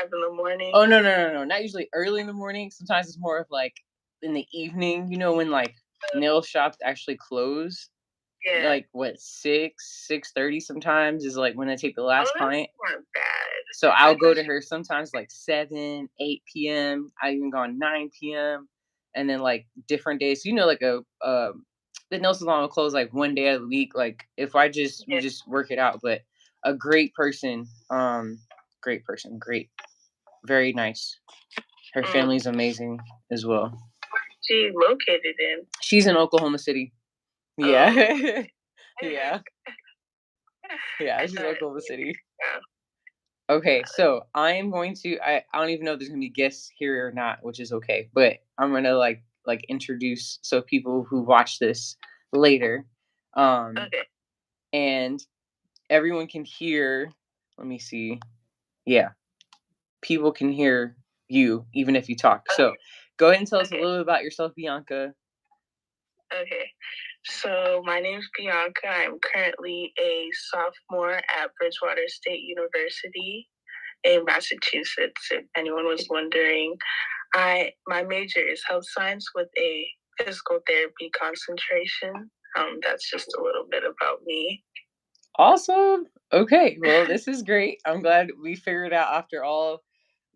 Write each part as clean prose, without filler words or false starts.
5 in the morning? Oh, no. Not usually early in the morning. Sometimes it's more of like in the evening, when like nail shops actually close. Yeah. Like what, 6:30 sometimes is like when I take the last That's client. not bad. So I'll go to her sometimes like 7, 8 p.m. I even gone 9 p.m. And then like different days, like the nail salon will close like one day of the week. Like if we just work it out. But a great person, great, very nice. Her family's amazing as well. She located in? She's in Oklahoma City. Yeah. Yeah. Yeah, she's Oklahoma City. Yeah. Okay, so I don't even know if there's gonna be guests here or not, which is okay. But I'm gonna like introduce so people who watch this later. Okay. And everyone can hear, let me see. Yeah. People can hear you even if you talk. So go ahead and tell us a little bit about yourself, Bianca. Okay. So my name is Bianca. I'm currently a sophomore at Bridgewater State University in Massachusetts, if anyone was wondering. My major is health science with a physical therapy concentration. That's just a little bit about me. Awesome. Okay, well, this is great. I'm glad we figured out after all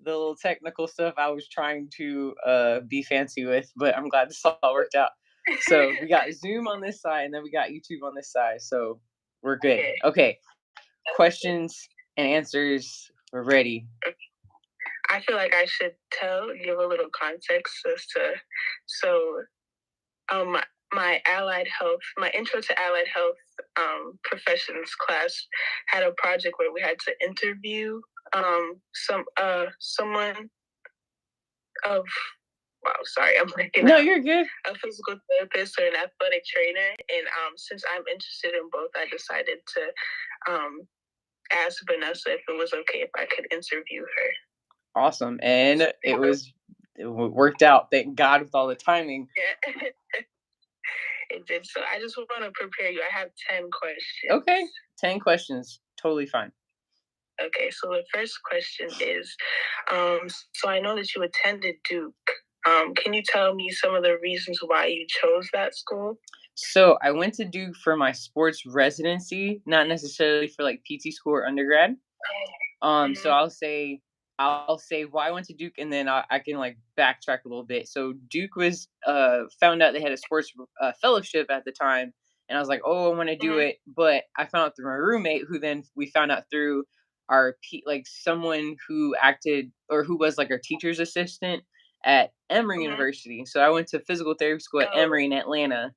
the little technical stuff I was trying to be fancy with, but I'm glad this all worked out. So we got Zoom on this side, and then we got YouTube on this side, so we're good. Okay. Questions and answers. We're ready. I feel like I should give a little context as to, my intro to allied health professions class had a project where we had to interview someone of, wow, sorry, I'm blanking No, out. you're good. A physical therapist or an athletic trainer. And since I'm interested in both, I decided to ask Vanessa if it was okay if I could interview her. Awesome. And it worked out, thank God, with all the timing. Yeah. It did. So I just want to prepare you. I have 10 questions. Okay. 10 questions. Totally fine. Okay, so the first question is, so I know that you attended Duke. Can you tell me some of the reasons why you chose that school? So I went to Duke for my sports residency, not necessarily for like PT school or undergrad. So I'll say why I went to Duke, and then I can like backtrack a little bit. So Duke was found out they had a sports fellowship at the time, and I was like, oh, I want to do it. But I found out through my roommate, who then we found out through our like someone who acted or who was like our teacher's assistant at Emory University. So I went to physical therapy school at Emory in Atlanta.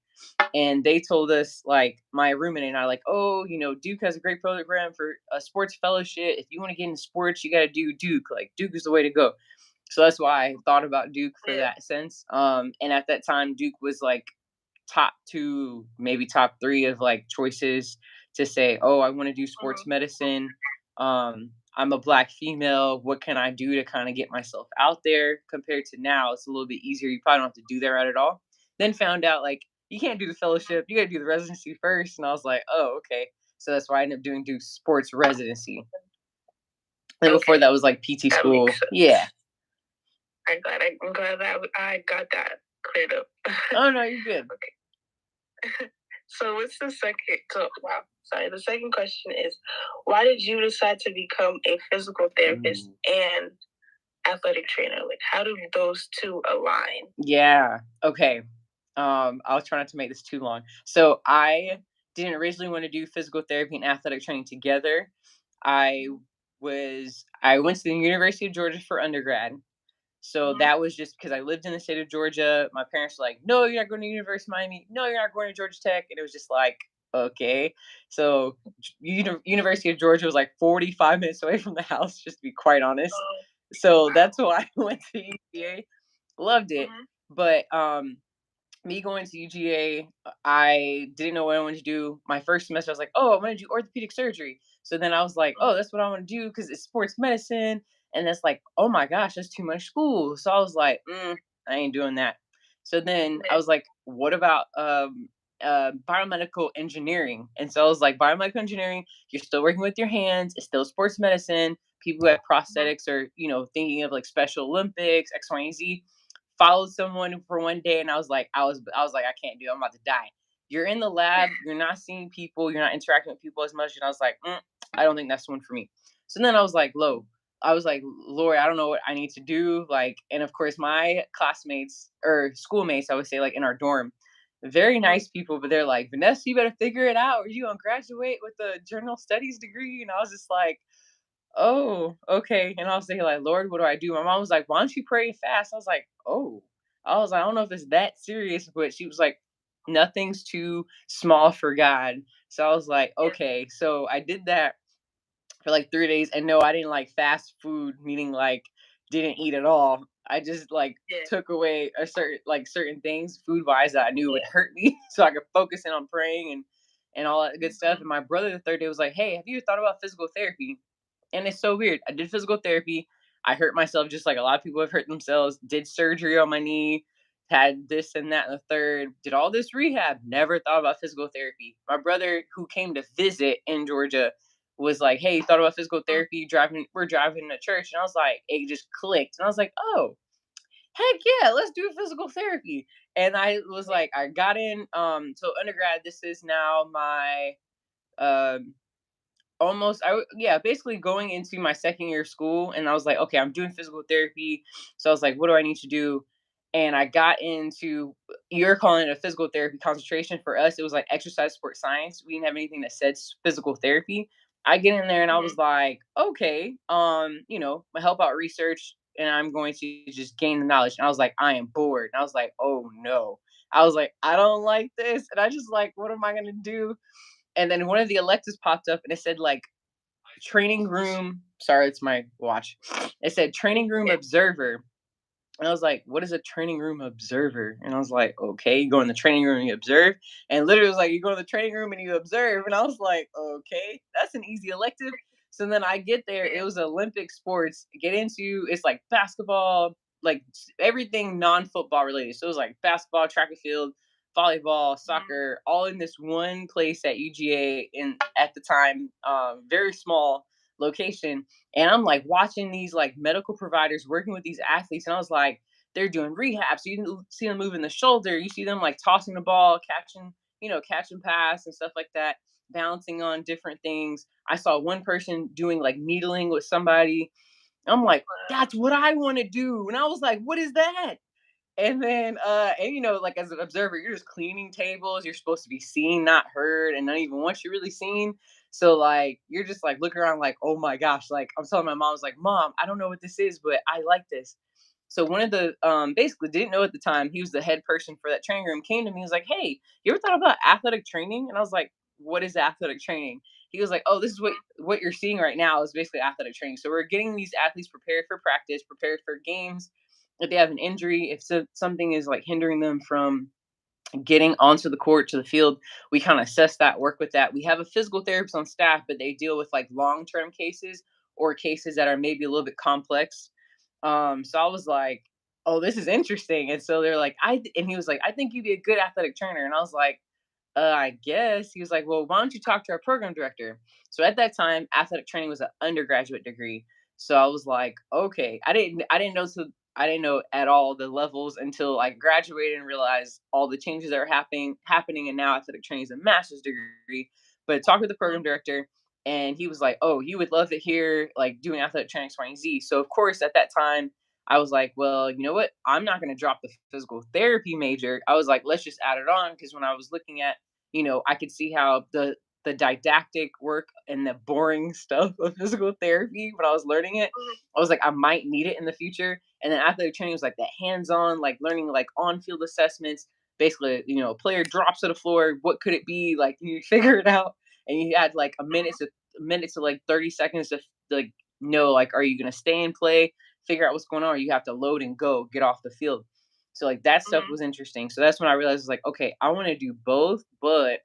And they told us, like, my roommate and I, like, oh, Duke has a great program for a sports fellowship. If you want to get into sports, you got to do Duke. Like, Duke is the way to go. So that's why I thought about Duke for that sense. And at that time, Duke was like top 2, maybe top 3 of like choices to say, oh, I want to do sports medicine. I'm a Black female. What can I do to kind of get myself out there? Compared to now, it's a little bit easier. You probably don't have to do that right at all. Then found out, like, you can't do the fellowship. You got to do the residency first. And I was like, oh, okay. So that's why I ended up doing Duke sports residency. And before that was like PT school. Yeah. I'm glad that I got that cleared up. Oh, no, you're good. Okay. So what's the second? The second question is, why did you decide to become a physical therapist and athletic trainer? Like, how do those two align? Yeah. Okay. I'll try not to make this too long. So I didn't originally want to do physical therapy and athletic training together. I went to the University of Georgia for undergrad. So that was just because I lived in the state of Georgia. My parents were like, no, you're not going to University of Miami. No, you're not going to Georgia Tech. And it was just like, okay. So University of Georgia was like 45 minutes away from the house, just to be quite honest. So that's why I went to UGA. Loved it. But me going to UGA, I didn't know what I wanted to do. My first semester, I was like, oh, I want to do orthopedic surgery. So then I was like, oh, that's what I want to do because it's sports medicine. And that's like, oh my gosh, that's too much school. So I was like, I ain't doing that. So then I was like, what about biomedical engineering? And so I was like, biomedical engineering, you're still working with your hands. It's still sports medicine, people who had prosthetics or, thinking of like Special Olympics, X, Y, and Z. Followed someone for one day and I was like, I can't do it. I'm about to die. You're in the lab, you're not seeing people, you're not interacting with people as much. And I was like, I don't think that's the one for me. So then I was like, Lord, I don't know what I need to do. Like, and of course, my classmates or schoolmates, I would say, like in our dorm, very nice people, but they're like, Vanessa, you better figure it out, or you gonna graduate with a journal studies degree. And I was just like, oh, okay. And I was thinking, like, Lord, what do I do? My mom was like, why don't you pray and fast? I was like, oh, I was like, I don't know if it's that serious, but she was like, nothing's too small for God. So I was like, okay. So I did that for like 3 days. And no, I didn't like fast food, meaning like didn't eat at all. I just like Yeah. took away a certain things food wise that I knew would hurt me so I could focus in on praying and all that good stuff. And my brother the third day was like, hey, have you thought about physical therapy? And it's so weird. I did physical therapy. I hurt myself just like a lot of people have hurt themselves. Did surgery on my knee, had this and that and the third, did all this rehab, never thought about physical therapy. My brother, who came to visit in Georgia, was like, hey, you thought about physical therapy? We're driving to church. And I was like, it just clicked. And I was like, oh, heck yeah, let's do physical therapy. And I was like, I got in. So undergrad, this is now my um almost yeah, basically going into my second year of school, and I was like, okay, I'm doing physical therapy. So I was like, what do I need to do? And I got into, you're calling it a physical therapy concentration. For us, it was like exercise sport science. We didn't have anything that said physical therapy. I get in there and I was like, okay, help out research, and I'm going to just gain the knowledge. And I was like, I am bored. And I was like, oh no. I was like, I don't like this. And I just like, what am I gonna do? And then one of the electives popped up and it said like training room. Sorry, it's my watch. It said training room observer. And I was like, what is a training room observer? And I was like, okay, you go in the training room and you observe. And literally it was like, you go in the training room and you observe. And I was like, okay, that's an easy elective. So then I get there, it was Olympic sports. Get into, it's like basketball, like everything non-football related. So it was like basketball, track and field, volleyball, soccer, all in this one place at UGA in at the time, very small location. And I'm like watching these like medical providers working with these athletes, and I was like, they're doing rehab. So you see them moving the shoulder, you see them like tossing the ball, catching pass and stuff like that, balancing on different things. I saw one person doing like needling with somebody. I'm like, that's what I want to do. And I was like, what is that? And then, like as an observer, you're just cleaning tables. You're supposed to be seen, not heard, and not even once you're really seen. So like, you're just like looking around, like, oh my gosh, like I'm telling my mom, I was like, Mom, I don't know what this is, but I like this. So one of the basically didn't know at the time, he was the head person for that training room, came to me, he was like, hey, you ever thought about athletic training? And I was like, what is athletic training? He was like, oh, this is what you're seeing right now is basically athletic training. So we're getting these athletes prepared for practice, prepared for games. If they have an injury, if something is like hindering them from getting onto the court to the field, we kind of assess that, work with that. We have a physical therapist on staff, but they deal with like long-term cases or cases that are maybe a little bit complex. So I was like, oh, this is interesting. And so they're like, and he was like, I think you'd be a good athletic trainer. And I was like, I guess. He was like, well, why don't you talk to our program director? So at that time, athletic training was an undergraduate degree. So I was like, okay. I didn't know at all the levels until I graduated and realized all the changes that are happening, and now athletic training is a master's degree. But talk with the program director, and he was like, oh, you would love to hear like doing athletic training X, Y, and Z. So of course at that time I was like, well, you know what? I'm not going to drop the physical therapy major. I was like, let's just add it on, because when I was looking at, I could see how the didactic work and the boring stuff of physical therapy when I was learning it, I was like, I might need it in the future. And then athletic training was like that hands-on, like learning like on-field assessments. Basically, a player drops to the floor. What could it be? Like you figure it out, and you had like a minute to like 30 seconds to like know, like, are you gonna stay and play, figure out what's going on, or you have to load and go, get off the field. So like that stuff was interesting. So that's when I realized, like, okay, I want to do both, but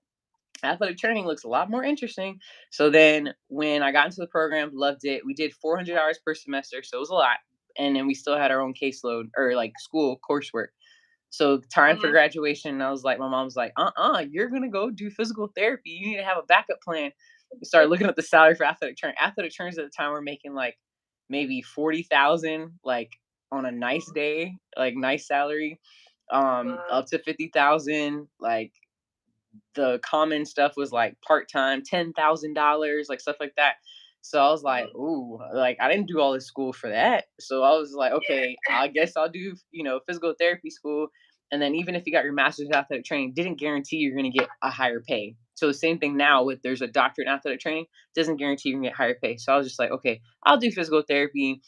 athletic training looks a lot more interesting. So then when I got into the program, loved it. We did 400 hours per semester, so it was a lot. And then we still had our own caseload or like school coursework. So time for graduation, I was like, my mom was like, you're gonna go do physical therapy. You need to have a backup plan. started looking at the salary for athletic train. Athletic trainers at the time were making like maybe 40,000, like on a nice day, like nice salary, Wow. up to 50,000. Like the common stuff was like part time, $10,000, like stuff like that. So I was like, Mhm. ooh, like I didn't do all this school for that. So I was like, Yeah. okay, I guess I'll do, physical therapy school. And then even if you got your master's in athletic training, didn't guarantee you're going to get a higher pay. So the same thing now with there's a doctorate in athletic training, doesn't guarantee you can get higher pay. So I was just like, okay, I'll do physical therapy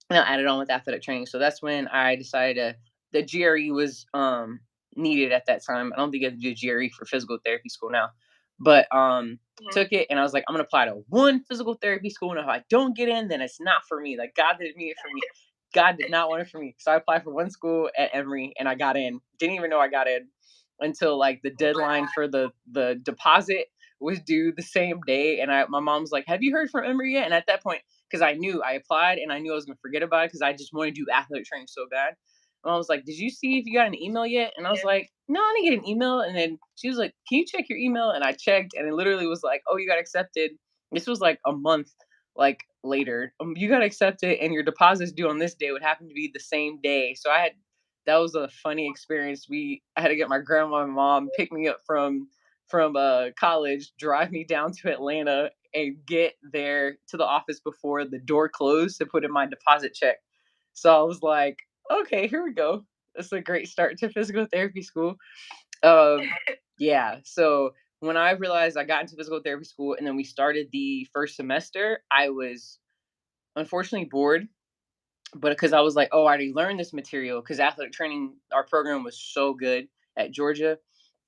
and I added on with athletic training. So that's when I decided the GRE was needed at that time. I don't think you have to do GRE for physical therapy school now. But Mhm. took it and I was like, I'm gonna apply to one physical therapy school. And if I don't get in, then it's not for me. Like God didn't mean it for me. God did not want it for me. So I applied for one school at Emory and I got in. Didn't even know I got in until like the deadline for the deposit was due the same day. And my mom was like, have you heard from Emory yet? And at that point, because I knew I applied and I knew I was gonna forget about it because I just wanted to do athletic training so bad. And I was like, "Did you see if you got an email yet?" And I was Yeah. like, "No, I didn't get an email." And then she was like, "Can you check your email?" And I checked, and it literally was like, "Oh, you got accepted." This was like a month like later. You got accepted, and your deposit's due on this day. It would happen to be the same day. So that was a funny experience. I had to get my grandma and mom pick me up from college, drive me down to Atlanta, and get there to the office before the door closed to put in my deposit check. So I was like, okay, here we go. That's a great start to physical therapy school. Um, yeah. So when I realized I got into physical therapy school and then we started the first semester, I was unfortunately bored, but because I was like, oh, I already learned this material because athletic training, our program was so good at Georgia.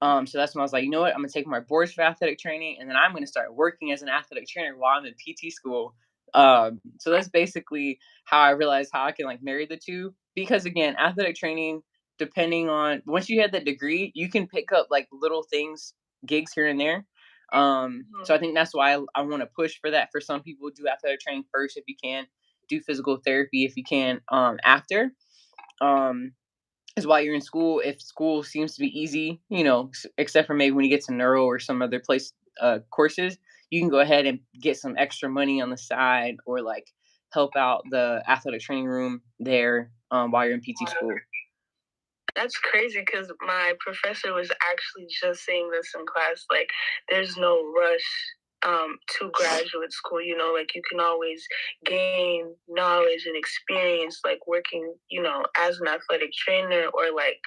So that's when I was like, you know what? I'm gonna take my boards for athletic training, and then I'm gonna start working as an athletic trainer while I'm in PT school. So that's basically how I realized how I can like marry the two. Because again, athletic training, depending on once you have that degree, you can pick up like little things, gigs here and there. So Mhm. I think that's why I want to push for that. For some people, do athletic training first if you can, do physical therapy if you can after. Um, is while you're in school, if school seems to be easy, except for maybe when you get to neuro or some other place courses, you can go ahead and get some extra money on the side or like help out the athletic training room there while you're in PT school. That's crazy because my professor was actually just saying this in class. Like, there's no rush to graduate school. Like you can always gain knowledge and experience, like working, as an athletic trainer, or like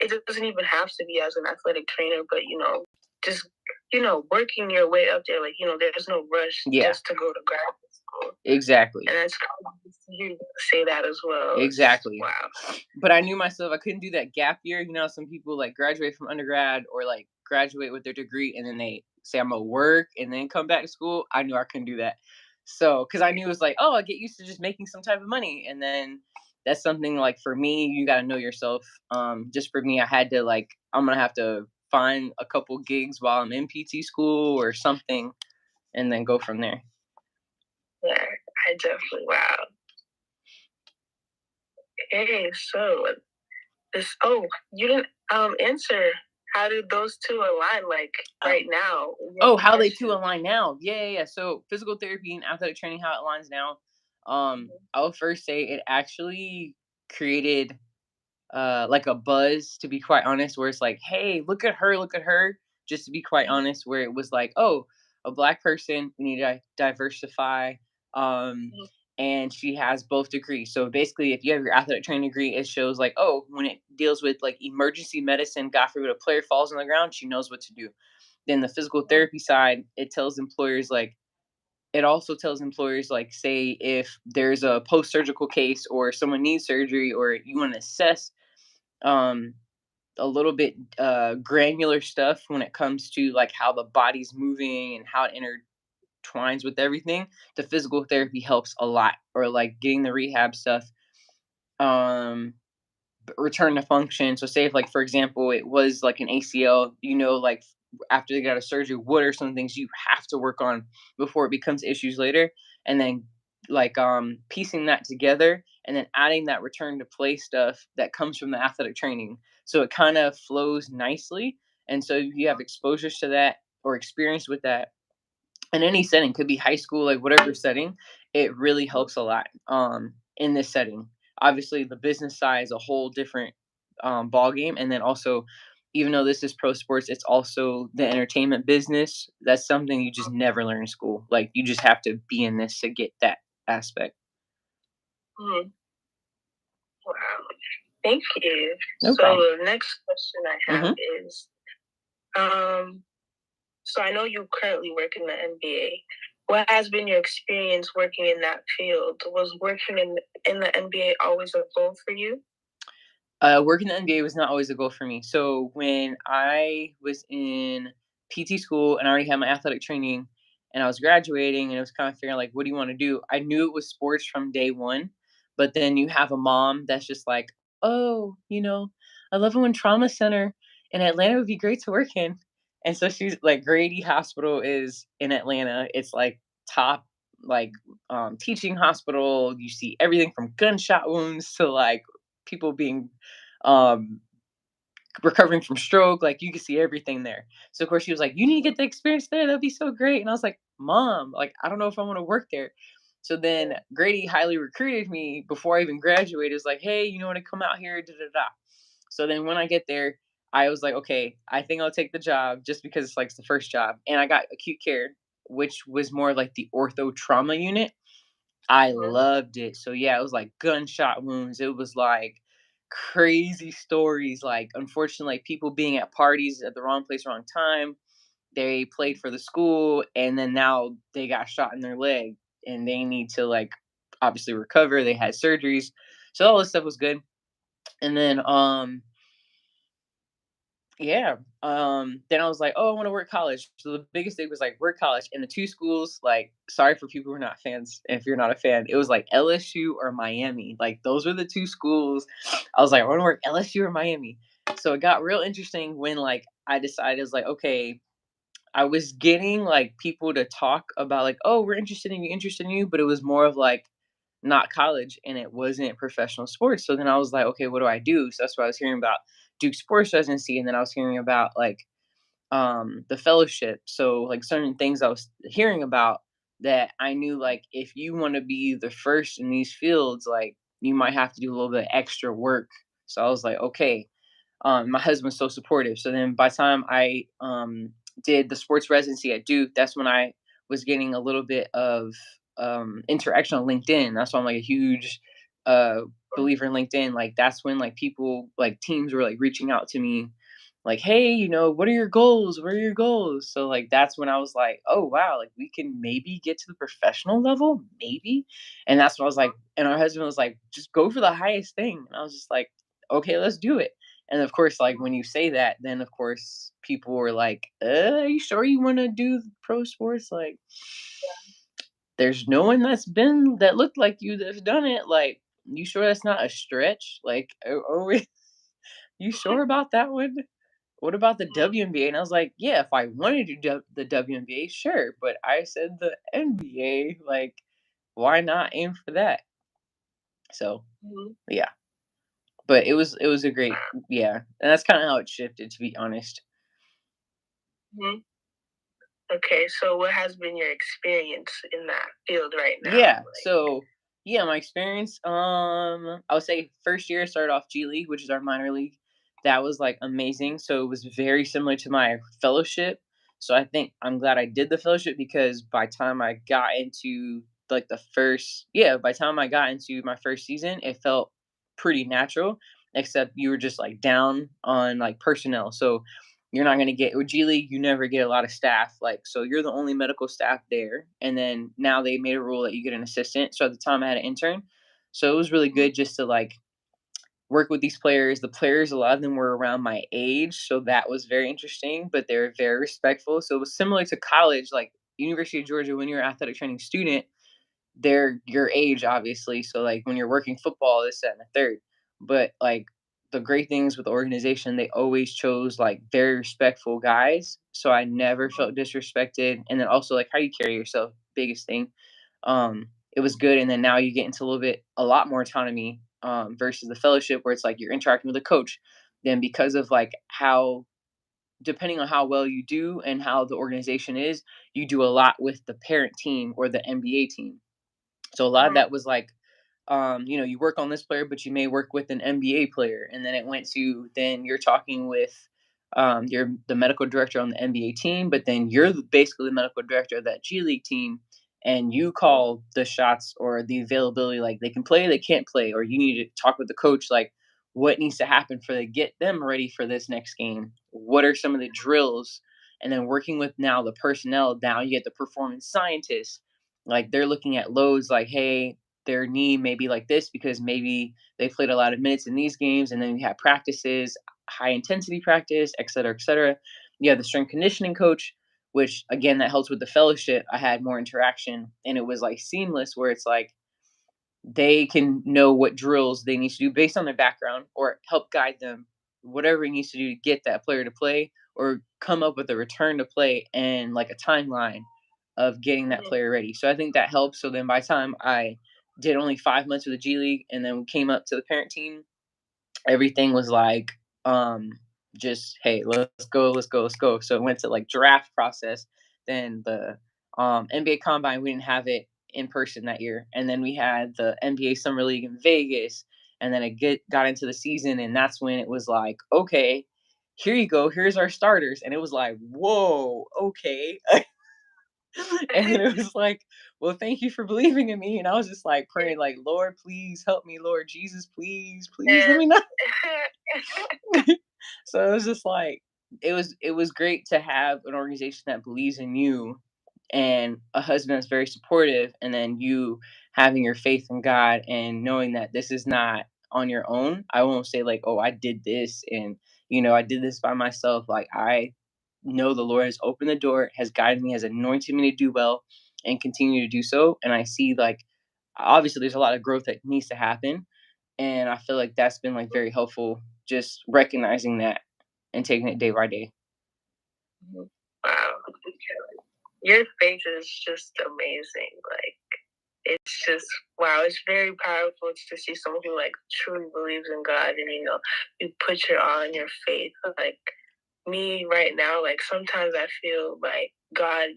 it doesn't even have to be as an athletic trainer, but just working your way up there. Like there's no rush Yeah, just to go to graduate school, exactly. and that's crazy to hear you say that as well. Exactly. Wow. But I knew myself I couldn't do that gap year. Some people like graduate from undergrad or like graduate with their degree and then they say I'm gonna work and then come back to school. I knew I couldn't do that. So because I knew it was like, oh, I get used to just making some type of money. And then that's something like for me, you gotta know yourself. Just for me, I had to like I'm gonna have to find a couple gigs while I'm in PT school or something and then go from there. Yeah, I definitely wow. Hey, so you didn't answer. How did those two align like Oh, right now? Your Oh, how they two profession. align now. Yeah, yeah, yeah. So physical therapy and athletic training, how it aligns now. I will first say it actually created like a buzz, to be quite honest, where it's like, hey, look at her. Just to be quite honest, where it was like, oh, a black person, we need to diversify. Um Mhm. and she has both degrees. So basically, if you have your athletic training degree, it shows like, oh, when it deals with like emergency medicine, God forbid a player falls on the ground, she knows what to do. Then the physical therapy side, it also tells employers like, say if there's a post surgical case or someone needs surgery or you want to assess um a little bit granular stuff when it comes to like how the body's moving and how it intertwines with everything. The physical therapy helps a lot, or like getting the rehab stuff. Um Return to function. So say if like for example it was like an ACL, like after they got a surgery, what are some things you have to work on before it becomes issues later? And then like piecing that together and then adding that return to play stuff that comes from the athletic training. So it kind of flows nicely. And so you have exposures to that or experience with that, in any setting, could be high school, like whatever setting, it really helps a lot in this setting. Obviously, the business side is a whole different ball game, and then also, even though this is pro sports, it's also the entertainment business. That's something you just never learn in school. Like you just have to be in this to get that aspect. Mhm. Wow. Thank you. No So problem. the next question I have Hmm. is, um, so I know you currently work in the NBA. What has been your experience working in that field? Was working in the NBA always a goal for you? Working in the NBA was not always a goal for me. So when I was in PT school and I already had my athletic training and I was graduating and it was kind of figuring like, what do you want to do? I knew it was sports from day one, but then you have a mom that's just like, oh, I love it when trauma center in Atlanta would be great to work in. And so she's like, Grady Hospital is in Atlanta. It's like top like teaching hospital. You see everything from gunshot wounds to like people being um recovering from stroke, like you could see everything there. So of course she was like, "You need to get the experience there. That'd be so great." And I was like, "Mom, like I don't know if I want to work there." So then Grady highly recruited me before I even graduated. It was like, "Hey, you want to come out here?" Da da da. So then when I get there, I was like, "Okay, I think I'll take the job just because it's like the first job." And I got acute care, which was more like the ortho trauma unit. I Mhm. loved it. So yeah, it was like gunshot wounds. It was like crazy stories. Like unfortunately, like, people being at parties at the wrong place, wrong time. They played for the school, and then now they got shot in their leg, and they need to like obviously recover. They had surgeries, so all this stuff was good. And then yeah. Then I was like, "Oh, I wanna work college." So the biggest thing was, like, work college, and the 2 schools, like sorry for people who are not fans, if you're not a fan, it was, like, LSU or Miami, like, those were the 2 schools. I was like, "I wanna work LSU or Miami." So it got real interesting when, like, I decided, I was like, "Okay." I was getting, like, people to talk about, like, "Oh, we're interested in you," but it was more of, like, not college, and it wasn't professional sports. So then I was like, "Okay, what do I do?" So that's why I was hearing about Duke sports residency, and then I was hearing about, like, the fellowship. So, like, certain things I was hearing about that I knew, like, if you wanna be the first in these fields, like, you might have to do a little bit extra work. So I was like, "Okay." My husband's so supportive. So then by the time I did the sports residency at Duke, that's when I was getting a little bit of interaction on LinkedIn. That's why I'm like a huge uh, believer in LinkedIn. Like that's when like people like teams were like reaching out to me like, hey, what are your goals? What are your goals? So like that's when I was like, oh wow, like we can maybe get to the professional level, maybe. And that's when I was like, and our husband was like, just go for the highest thing. And I was just like, okay, let's do it. And of course, like when you say that, then of course people were like, are you sure you want to do pro sports? Like, there's no one that looked like you that's done it. Like, you sure that's not a stretch? Like, you sure about that one? What about the WNBA? And I was like, yeah, if I wanted to do the WNBA, sure. But I said the NBA, like, why not aim for that? So Mhm. yeah. But it was a great, yeah. And that's kind of how it shifted, to be honest. Mhm. Okay, so what has been your experience in that field right now? Yeah. So yeah, my experience, I would say first year I started off G League, which is our minor league. That was like amazing. So it was very similar to my fellowship. So I think I'm glad I did the fellowship because by time I got into like by time I got into my first season, it felt pretty natural, except you were just like down on like personnel. So you're not gonna get with G League, you never get a lot of staff, like, so you're the only medical staff there, and then now they made a rule that you get an assistant, so at the time I had an intern. So it was really good just to, like, work with these players. The players, a lot of them were around my age, so that was very interesting, but they were very respectful, so it was similar to college, like, University of Georgia, when you're an athletic training student, they're your age, obviously. So like when you're working football, this, that, and the third. But like the great things with the organization, they always chose like very respectful guys. So I never felt disrespected. And then also like how you carry yourself, biggest thing. It was good. And then now you get into a lot more autonomy versus the fellowship where it's like you're interacting with a coach. Then because of like how depending on how well you do and how the organization is, you do a lot with the parent team or the NBA team. So a lot of Mhm. that was like, you work on this player, but you may work with an NBA player, and then it went to then you're talking with you're the medical director on the NBA team, but then you're basically the medical director of that G League team, and you call the shots or the availability, like they can play, they can't play, or you need to talk with the coach, like what needs to happen for to get them ready for this next game. What are some of the drills? And then working with now the personnel, now you get the performance scientists, like they're looking at loads like, hey, their knee may be like this because maybe they played a lot of minutes in these games, and then we have practices, high intensity practice, et cetera, et cetera. You have the strength conditioning coach, which again that helps with the fellowship. I had more interaction and it was like seamless where it's like they can know what drills they need to do based on their background or help guide them whatever he needs to do to get that player to play or come up with a return to play and like a timeline of getting that Mhm. player ready. So I think that helps. So then by the time I did only 5 months with the G League and then came up to the parent team, everything was like, um, just hey, let's go, let's go, let's go. So it went to like draft process. Then the NBA Combine, we didn't have it in person that year, and then we had the NBA Summer League in Vegas, and then it got into the season, and that's when it was like, okay, here you go, here's our starters, and it was like, whoa, okay. And then it was like, well, thank you for believing in me. And I was just like praying, like, Lord, please help me, Lord Jesus, please, please let And me know. So it was just like it was great to have an organization that believes in you and a husband that's very supportive, and then you having your faith in God and knowing that this is not on your own. I won't say like, oh, I did this and I did this by myself. Like I know the Lord has opened the door, has guided me, has anointed me to do well and continue to do so. And I see like obviously there's a lot of growth that needs to happen. And I feel like that's been like very helpful, just recognizing that and taking it day by day. wow, your faith is just amazing. Like it's just wow. It's very powerful to see someone who like truly believes in God, and you put your all in your faith. Like me right now, like sometimes I feel like God,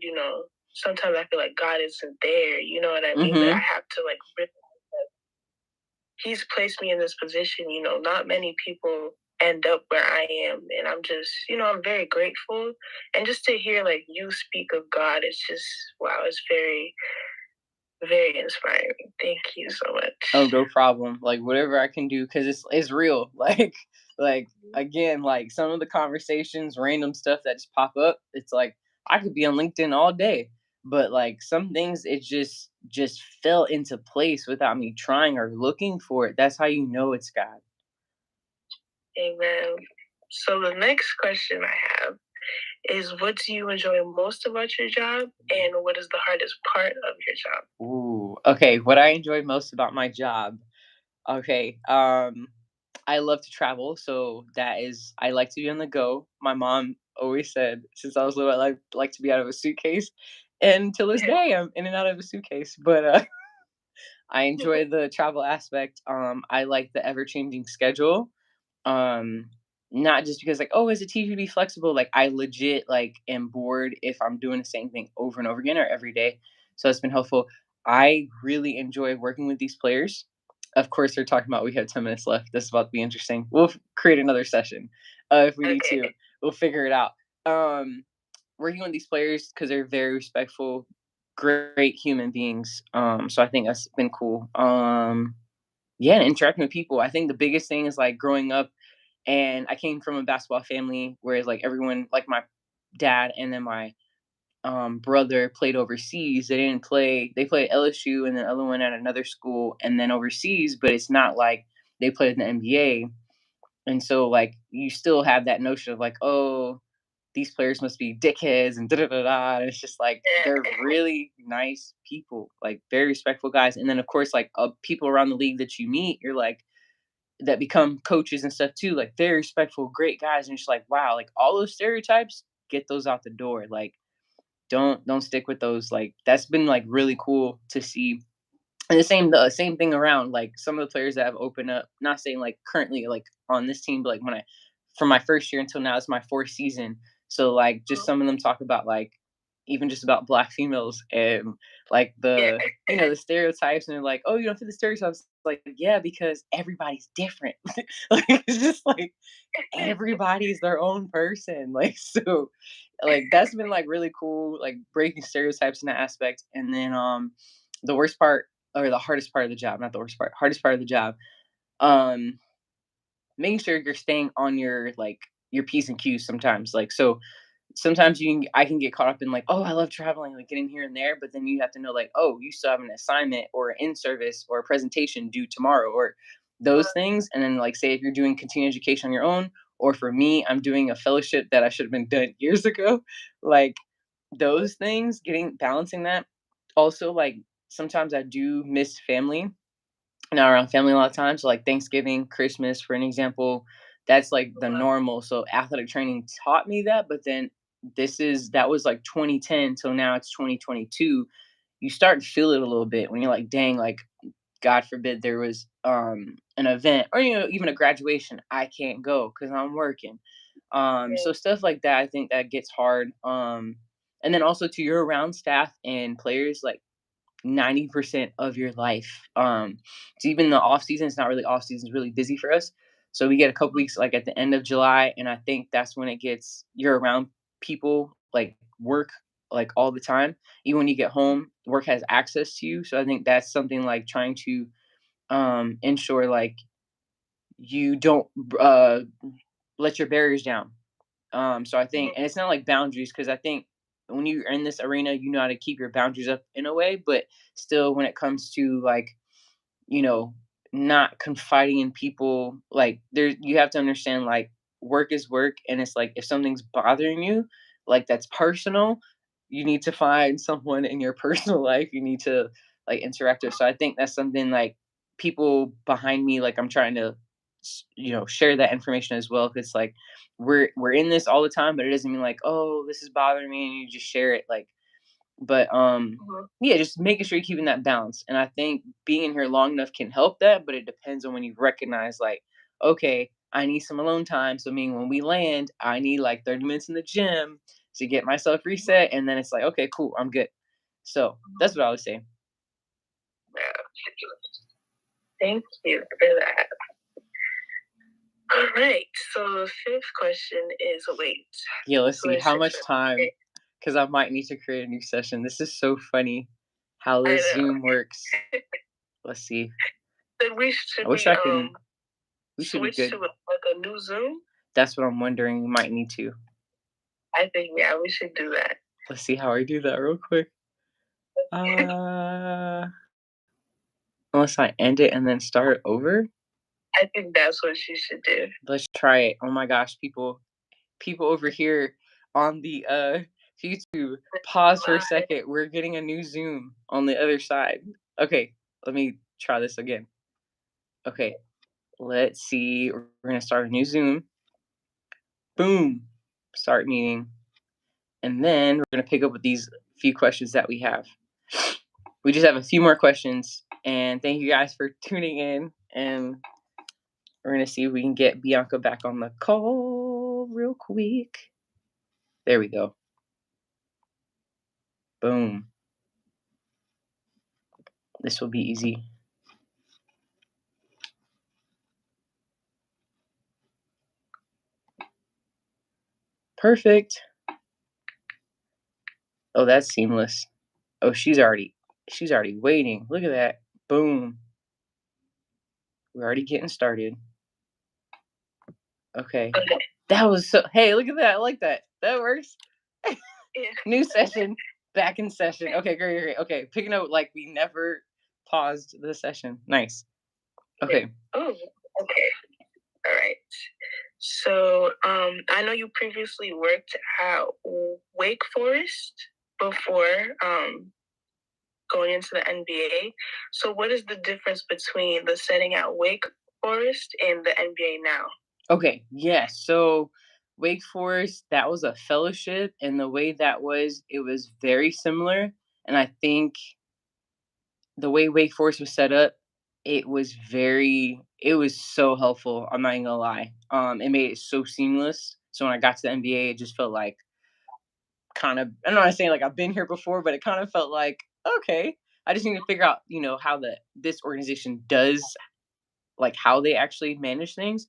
sometimes I feel like God isn't there. You know what I mean? But I Mhm. have to like realize that He's placed me in this position. Not many people end up where I am, and I'm just, I'm very grateful. And just to hear like you speak of God, it's just wow. It's very, very inspiring. Thank you so Oh, much. no problem. Like whatever I can do, because it's real. Like again, like some of the conversations, random stuff that just pop up. It's like I could be on LinkedIn all day, but like some things it just fell into place without me trying or looking for it. That's how you know it's God. Amen. So the next question I have is what do you enjoy most about your job and what is the hardest part of your job? Ooh, okay. What I enjoy most about my job. Okay. I love to travel, so that is I like to be on the go. My mom always said since I was little I like to be out of a suitcase. And till this day I'm in and out of a suitcase. But I enjoy the travel aspect. I like the ever changing schedule. Um, Not just because like, oh, is it TV to be flexible? Like I legit like am bored if I'm doing the same thing over and over again or every day. So it's been helpful. I really enjoy working with these players. Of course, they're talking about we have 10 minutes left. This is about to be interesting. We'll create another session if we need Okay. to. We'll figure it out. Um, Working with these players because they're very respectful, great human beings. So I think that's been cool. Yeah, and interacting with people. I think the biggest thing is like growing up, and I came from a basketball family, whereas like everyone, like my dad and then my brother played overseas. They didn't play. They played at LSU and then the other one at another school, and then overseas. But it's not like they played in the NBA, and so like you still have that notion of like, oh, these players must be dickheads and da da da da. And it's just like they're really nice people, like very respectful guys. And then of course, like people around the league that you meet, you're like that become coaches and stuff too, like very respectful, great guys. And it's just like, wow, like all those stereotypes, get those out the door. Like don't stick with those. Like that's been like really cool to see. And the same thing around like some of the players that have opened up, not saying like currently like on this team, but like when I from my first year until now, it's my fourth season. So like just some of them talk about like even just about black females and like Yeah. the stereotypes, and they're like, oh, you don't fit the stereotypes. Like, yeah, because everybody's different. Like it's just like everybody's their own person. Like so like that's been like really cool, like breaking stereotypes in that aspect. And then the worst part or the hardest part of the job, not the worst part, hardest part of the job, um making sure you're staying on your like your P's and Q's sometimes. Like so sometimes I can get caught up in like, oh, I love traveling, like getting here and there, but then you have to know like, oh, you still have an assignment or an in service or a presentation due tomorrow or those things. And then like say if you're doing continuing education on your own, or for me, I'm doing a fellowship that I should have been done years ago. Like those things, getting balancing that. Also, like sometimes I do miss family, not around family a lot of times. So, like Thanksgiving, Christmas, for an example, that's like the normal. So athletic training taught me that, but then that was like 2010 till now it's 2022. You start to feel it a little bit when you're like, dang, like God forbid there was an event or even a graduation, I can't go because I'm working. So stuff like that, I think that gets hard. And then also to your around staff and players, like 90% of your life. So even the off season, it's not really off season, it's really busy for us. So we get a couple weeks like at the end of July, and I think that's when it gets you're around people like work like all the time. Even when you get home, work has access to you. So I think that's something like trying to ensure like you don't uh let your barriers down. So I think, and it's not like boundaries because I think when you're in this arena, you know how to keep your boundaries up in a way, but still, when it comes to like you know, not confiding in people, like there, you have to understand like work is work, and it's like if something's bothering you, like that's personal, you need to find someone in your personal life you need to like interact with. So I think that's something like people behind me, like I'm trying to share that information as well, because like we're in this all the time, but it doesn't mean like, oh, this is bothering me and you just share it. Like but yeah, just making sure you're keeping that balance. And I think being in here long enough can help that, but it depends on when you recognize like, okay, I need some alone time. So meaning when we land, I need like 30 minutes in the gym to get myself reset. And then it's like, okay, cool, I'm good. So that's what I would say. Thank you for that. All right. So the fifth question is wait. Yeah, let's see how much time, because I might need to create a new session. This is so funny how this Zoom works. Let's see. Then we should I wish be I can. We should be switch good. to like a new Zoom. That's what I'm wondering. We might need to. I think yeah, we should do that. Let's see how I do that real quick. Unless I end it and then start over. I think that's what you should do. Let's try it. Oh my gosh, people over here on the YouTube, pause for a second. We're getting a new Zoom on the other side. Okay, let me try this again. Okay, let's see. We're gonna start a new Zoom. Boom. Start meeting. And then we're gonna pick up with these few questions that we have. We just have a few more questions. And thank you guys for tuning in. And we're going to see if we can get Bianca back on the call real quick. There we go. Boom. This will be easy. Perfect. Oh, that's seamless. Oh, she's already waiting. Look at that. Boom. We're already getting started. Okay. That was so, hey, look at that. I like that. That works. New session. Back in session. Okay, great. Okay, picking up like we never paused the session. Nice. Okay. Oh, okay. All right. So, I know you previously worked at Wake Forest before going into the NBA. So, what is the difference between the setting at Wake Forest and the NBA now? Okay, yeah. So Wake Forest, that was a fellowship, and the way that was, it was very similar. And I think the way Wake Forest was set up, it was so helpful, I'm not even gonna lie. It made it so seamless. So when I got to the NBA, it just felt like kind of I'm not saying like I've been here before, but it kind of felt like, okay, I just need to figure out, how this organization does like how they actually manage things.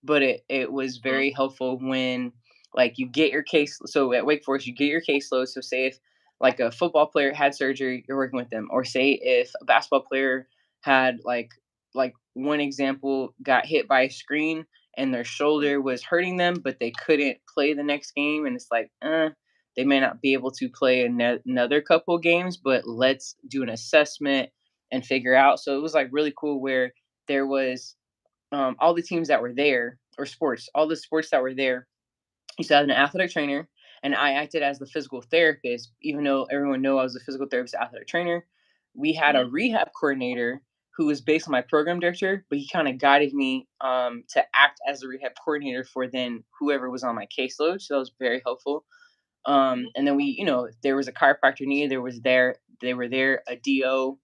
But it was Mhm, very helpful when like you get your case. So at Wake Forest, you get your caseload. So say if like a football player had surgery, you're working with them, or say if a basketball player had like one example got hit by a screen and their mhm, shoulder was hurting them, but they couldn't play the next game, and it's like, they may not be able to play another couple games, but let's do an assessment and figure out. So it was like really cool where there was all the teams that were there, or sports, all the sports that were there, you still had an athletic trainer, and I acted as the physical therapist, even though everyone knew I was a physical therapist, athletic trainer. We had a mhm, rehab coordinator who was based on my program director, but he kind of guided me to act as a rehab coordinator for then whoever was on my caseload. So that was very helpful. mhm, And then there was a chiropractor needed. They were there, a DO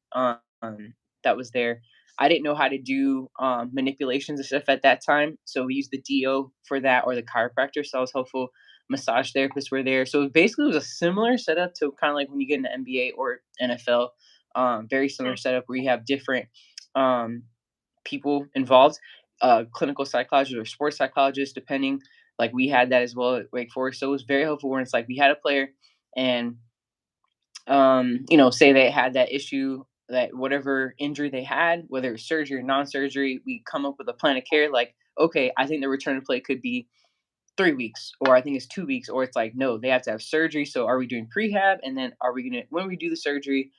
that was there. I didn't know how to do manipulations and stuff at that time, so we used the DO for that, or the chiropractor. So I was hopeful. Massage therapists were there, so basically it was a similar setup to kind of like when you get in the NBA or NFL. Very similar mhm, setup where you have different um, people involved, clinical psychologists or sports psychologists, depending. Like we had that as well at Wake Forest, so it was very helpful when it's like we had a player, and say they had that issue, that whatever injury they had, whether it's surgery or non-surgery, we come up with a plan of care. Like, okay, I think the return to play could be 3 weeks, or I think it's 2 weeks, or it's like no, they have to have surgery. So are we doing prehab, and then are we gonna when we do the surgery,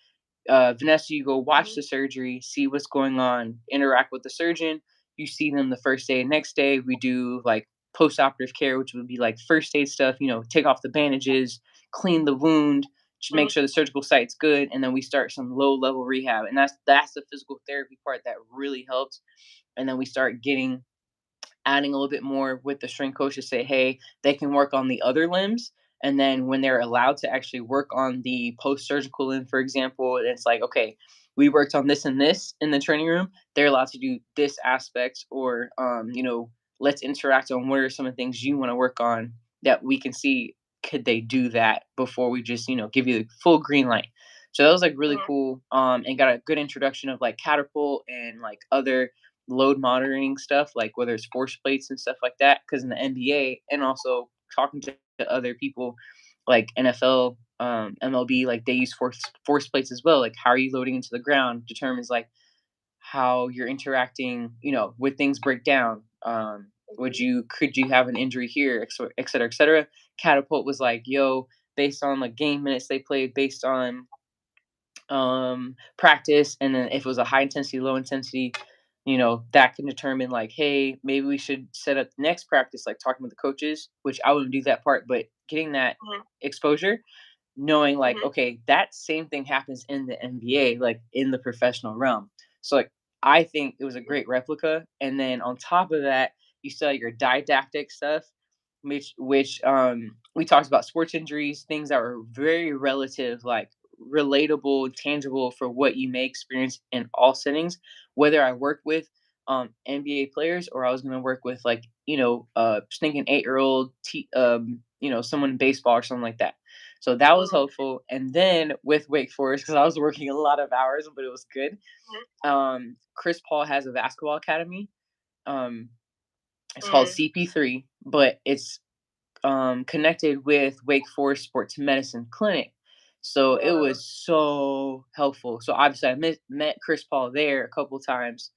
Vanessa, you go watch mhm, the surgery, see what's going on, interact with the surgeon. You see them the first day. Next day, we do like post-operative care, which would be like first aid stuff. Take off the bandages, clean the wound, just make mhm, sure the surgical site's good, and then we start some low-level rehab. And that's the physical therapy part that really helped. And then we start adding a little bit more with the strength coach to say, hey, they can work on the other limbs. And then when they're allowed to actually work on the post surgical limb, for example, it's like, okay, we worked on this and this in the training room. They're allowed to do this aspect, or, let's interact on what are some of the things you want to work on that we can see. Could they do that before we just, give you the full green light? So that was like really mhm, cool, and got a good introduction of like catapult and like other load monitoring stuff, like whether it's force plates and stuff like that. Because in the NBA, and also talking to other people like NFL, MLB, like they use force plates as well. Like how are you loading into the ground determines like how you're interacting, with things break down. mhm, Could you have an injury here, et cetera, et cetera. Catapult was like, yo, based on like game minutes they played, based on practice, and then if it was a high intensity, low intensity, that can determine like, hey, maybe we should set up the next practice, like talking with the coaches, which I wouldn't do that part, but getting that mhm, exposure, knowing like, mhm, okay, that same thing happens in the NBA, like in the professional realm. So like I think it was a great replica. And then on top of that, you still have your didactic stuff, which we talked about sports injuries, things that were very relative, like relatable, tangible for what you may experience in all settings, whether I worked with NBA players, or I was gonna work with like, stinking 8-year-old someone in baseball or something like that. So that was mhm, helpful. And then with Wake Forest, because I was working a lot of hours, but it was good. Chris Paul has a basketball academy. Um, it's called mhm, CP3, but it's connected with Wake Forest Sports Medicine Clinic. So it mhm, was so helpful. So obviously I met Chris Paul there a couple times,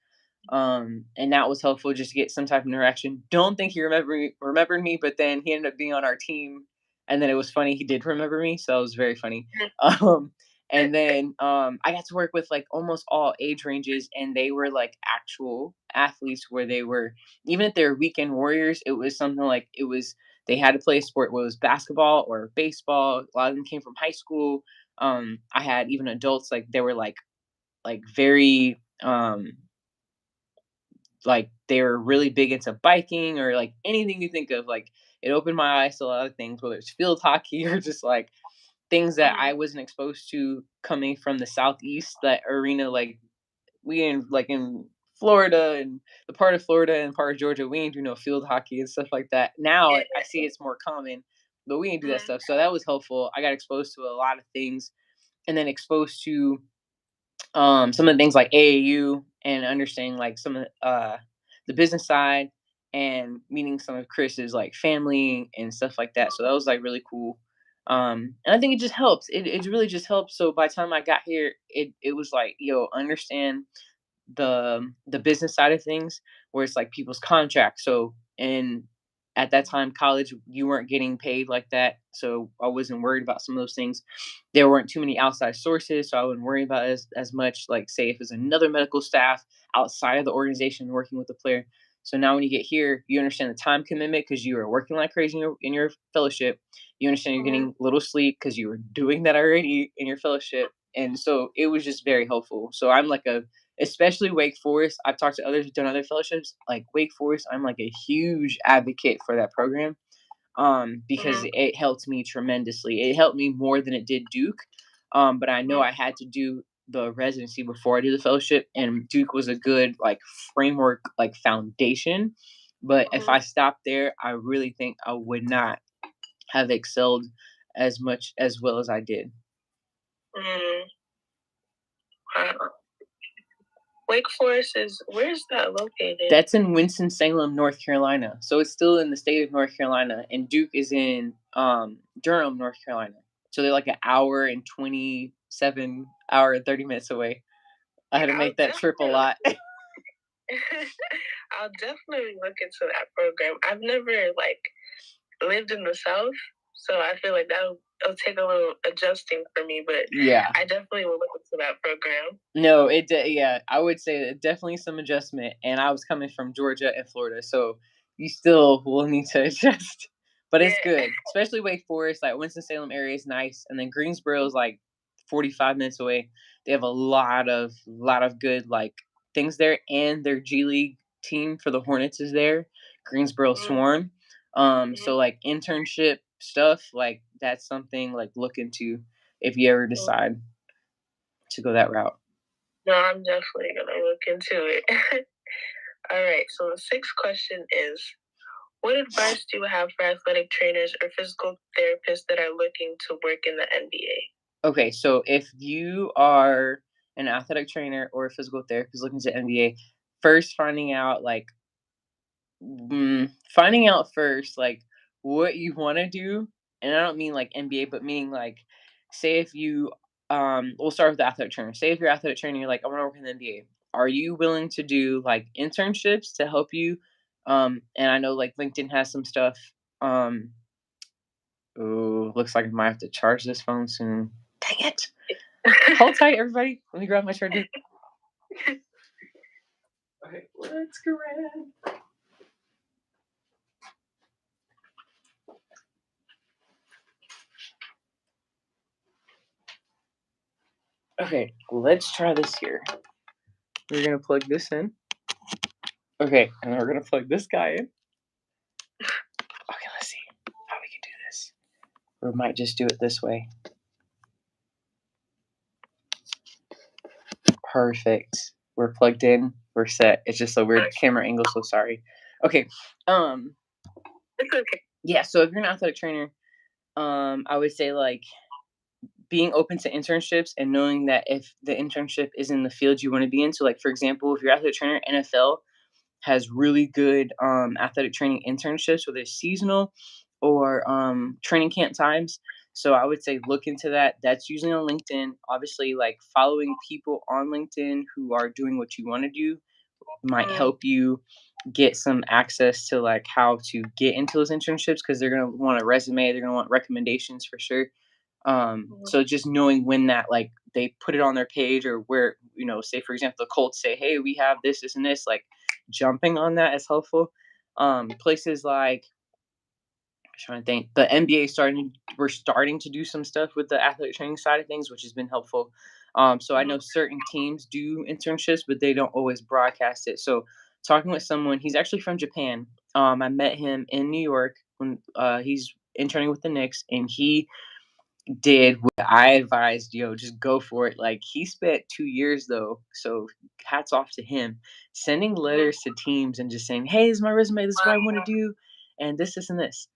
and that was helpful just to get some type of interaction. Don't think he remembered me, but then he ended up being on our team, and then it was funny he did remember me, so it was very funny. mhm, Um, and then I got to work with like almost all age ranges, and they were like actual athletes, where they were, even if they're weekend warriors, it was something like it was they had to play a sport, whether it was basketball or baseball. A lot of them came from high school. I had even adults, like they were like very like they were really big into biking, or like anything you think of. Like it opened my eyes to a lot of things, whether it's field hockey or just like things that mhm, I wasn't exposed to coming from the southeast. That arena, like we in Florida and the part of Florida and part of Georgia, we ain't do no field hockey and stuff like that. Now Yeah. I see it's more common, but we ain't do that Mhm. stuff. So that was helpful. I got exposed to a lot of things and then exposed to some of the things like AAU and understanding like some of the business side and meeting some of Chris's like family and stuff like that. So that was like really cool. And I think it just helps. It really just helps. So by the time I got here, it was like, yo, understand the business side of things where it's like people's contracts. So and at that time, college, you weren't getting paid like that. So I wasn't worried about some of those things. There weren't too many outside sources, so I wouldn't worry about as much. Like say if there's another medical staff outside of the organization working with the player. So now when you get here, you understand the time commitment because you are working like crazy in your fellowship. You understand you're Mhm. getting little sleep because you were doing that already in your fellowship. And so it was just very helpful. So I'm like a especially Wake Forest. I've talked to others who've done other fellowships. Like Wake Forest, I'm like a huge advocate for that program because Mhm. it helped me tremendously. It helped me more than it did Duke. But I know Mhm. I had to do the residency before I did the fellowship, and Duke was a good like framework, like foundation. But if Mhm. I stopped there, I really think I would not have excelled as much as well as I did. Mhm. Wow. Wake Forest is where's that located? That's in Winston-Salem, North Carolina. So it's still in the state of North Carolina, and Duke is in Durham, North Carolina. So they're like an hour and 27 hour and 30 minutes away. I had to I'll make that trip a definitely lot. I'll definitely look into that program. I've never like lived in the South, so I feel like it'll take a little adjusting for me, but Yeah. I definitely will look into that program. No, yeah, I would say that definitely some adjustment, and I was coming from Georgia and Florida, so you still will need to adjust, but it's Yeah. good, especially Wake Forest, like, Winston-Salem area is nice, and then Greensboro is, like, 45 minutes away. They have a lot of good, like, things there, and their G League team for the Hornets is there, Greensboro Mhm. Swarm, Mhm. so, like, internship stuff, like, that's something, like, look into if you ever Mhm. decide to go that route. No, I'm definitely gonna look into it. All right. So the sixth question is, what advice do you have for athletic trainers or physical therapists that are looking to work in the NBA? Okay, so if you are an athletic trainer or a physical therapist looking to MBA, first finding out first like what you want to do, and I don't mean like MBA, but meaning like, say if you, we'll start with the athletic trainer. Say if you're athletic trainer, you're like, I want to work in the MBA. Are you willing to do like internships to help you? And I know like LinkedIn has some stuff. Um, ooh, looks like I might have to charge this phone soon. Dang it. Hold tight, everybody. Let me grab my charger. Okay, let's grab. Okay, let's try this here. We're gonna plug this in. Okay, and then we're gonna plug this guy in. Okay, let's see how we can do this. Or we might just do it this way. Perfect. We're plugged in. We're set. It's just a weird camera angle, so sorry. Okay. Um. It's okay. Yeah. So if you're an athletic trainer, I would say like being open to internships and knowing that if the internship is in the field you want to be in. So, like for example, if you're athletic trainer, NFL has really good athletic training internships, whether it's seasonal or training camp times. So I would say look into that. That's usually on LinkedIn. Obviously, like following people on LinkedIn who are doing what you want to do might Mhm. help you get some access to like how to get into those internships because they're gonna want a resume, they're gonna want recommendations for sure. Mhm. So just knowing when that like they put it on their page or where, say for example, the Colts say, "Hey, we have this and this," like jumping on that is helpful. Places like I'm trying to think, the NBA we're starting to do some stuff with the athletic training side of things, which has been helpful. So I Mhm. know certain teams do internships, but they don't always broadcast it. So talking with someone, he's actually from Japan. I met him in New York when he's interning with the Knicks, and he did what I advised, just go for it. Like he spent 2 years though, so hats off to him. Sending letters to teams and just saying, "Hey, this is my resume. This is what I want to do, and this, and this."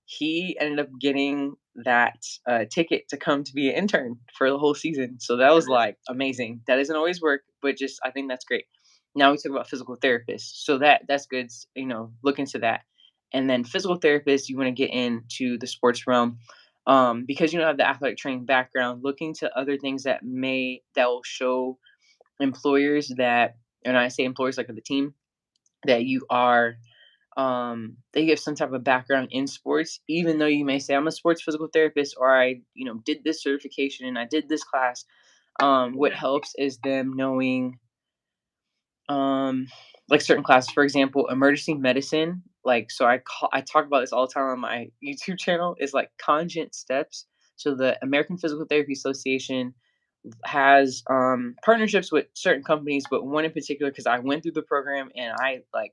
He ended up getting that ticket to come to be an intern for the whole season. So that was like amazing. That doesn't always work, but just I think that's great. Now we talk about physical therapists, so that's good. Look into that. And then physical therapists, you want to get into the sports realm because you don't have the athletic training background, looking to other things that will show employers that, and I say employers like the team, that you have some type of background in sports, even though you may say I'm a sports physical therapist or I did this certification and I did this class. What helps is them knowing um like certain classes, for example, emergency medicine. Like, so I talk about this all the time on my YouTube channel, is like conjugate steps. So the American Physical Therapy Association has partnerships with certain companies, but one in particular, because I went through the program and I like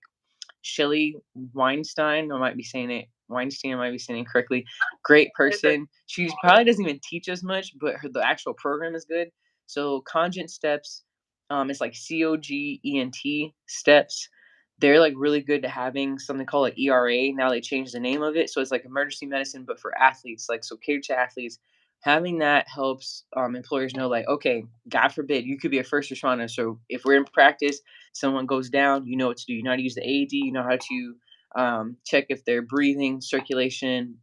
Shelly Weinstein. I might be saying it correctly. Great person. She probably doesn't even teach as much, but the actual program is good. So Congent Steps, it's like COGENT steps. They're like really good to having something called like ERA. Now they changed the name of it, so it's like emergency medicine, but for athletes, like so catered to athletes. Having that helps employers know, like, okay, God forbid, you could be a first responder. So if we're in practice, someone goes down, you know what to do. You know how to use the AED. You know how to check if they're breathing, circulation.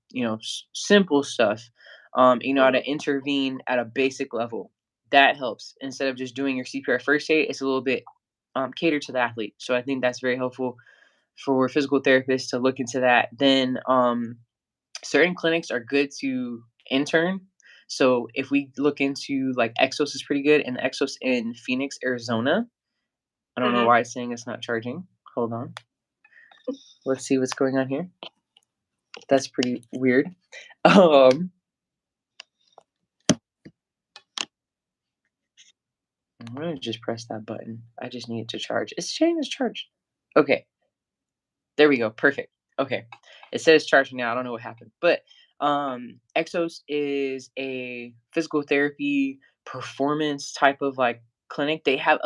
Simple stuff. You know how to intervene at a basic level. That helps instead of just doing your CPR first aid. It's a little bit catered to the athlete. So I think that's very helpful for physical therapists to look into that. Then certain clinics are good to intern. So if we look into like Exos is pretty good, and Exos in Phoenix, Arizona. I don't know why it's saying it's not charging. Hold on. Let's see what's going on here. That's pretty weird. Um, I'm gonna just press that button. I just need it to charge. It's saying it's charged. Okay, there we go. Perfect. Okay, it says charging now. I don't know what happened, but Exos is a physical therapy performance type of like clinic. They have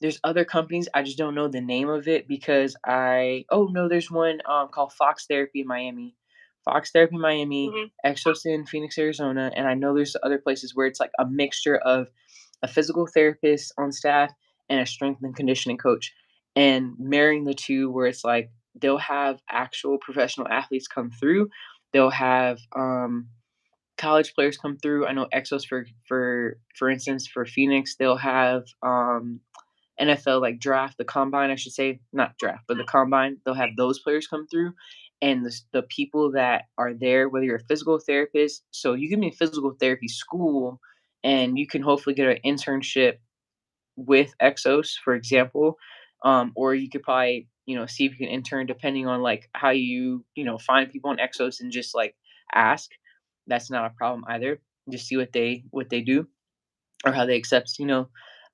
there's other companies, I just don't know the name of it because oh no, there's one called Fox Therapy in Miami. Fox Therapy Miami, Exos in Phoenix, Arizona, and I know there's other places where it's like a mixture of a physical therapist on staff and a strength and conditioning coach. And marrying the two where it's like they'll have actual professional athletes come through. They'll have college players come through. I know Exos for instance, for Phoenix, they'll have NFL like draft, the combine, I should say, not draft, but the combine, they'll have those players come through. And the people that are there, whether you're a physical therapist, so you can be in physical therapy school and you can hopefully get an internship with Exos, for example. Or you could probably, see if you can intern depending on like how find people on Exos and just like ask. That's not a problem either. Just see what they do or how they accept,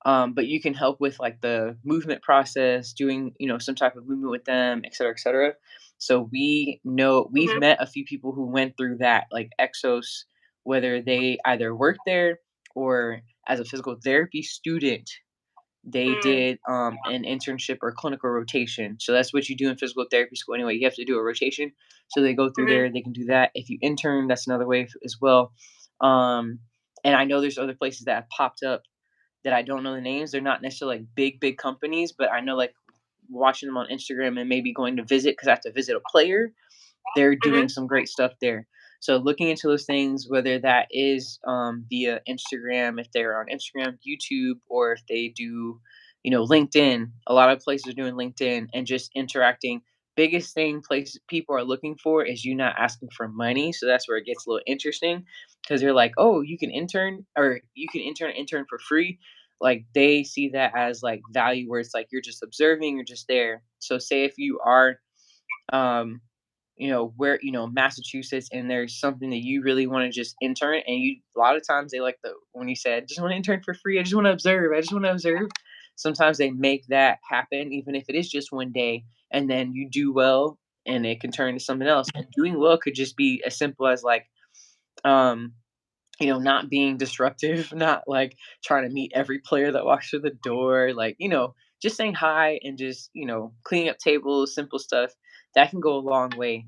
but you can help with like the movement process, doing, some type of movement with them, et cetera, et cetera. So we know we've met a few people who went through that, like Exos, whether they either worked there or as a physical therapy student, they did an internship or clinical rotation. So that's what you do in physical therapy school anyway. You have to do a rotation. So they go through there, they can do that. If you intern, that's another way as well. Um, and I know there's other places that have popped up that I don't know the names. They're not necessarily like big companies, but I know like watching them on Instagram and maybe going to visit because I have to visit a player. They're doing some great stuff there. So looking into those things, whether that is via Instagram, if they're on Instagram, YouTube, or if they do, LinkedIn. A lot of places are doing LinkedIn and just interacting. Biggest thing place people are looking for is you not asking for money. So that's where it gets a little interesting because they're like, oh, you can intern or you can intern for free. Like they see that as like value where it's like you're just observing, you're just there. So say if you are um where Massachusetts, and there's something that you really want to just intern, and you a lot of times they like the when you said just want to intern for free, I just want to observe. Sometimes they make that happen even if it is just one day, and then you do well and it can turn to something else. And doing well could just be as simple as like Um, not being disruptive, not like trying to meet every player that walks through the door, like, just saying hi and just, cleaning up tables, simple stuff that can go a long way.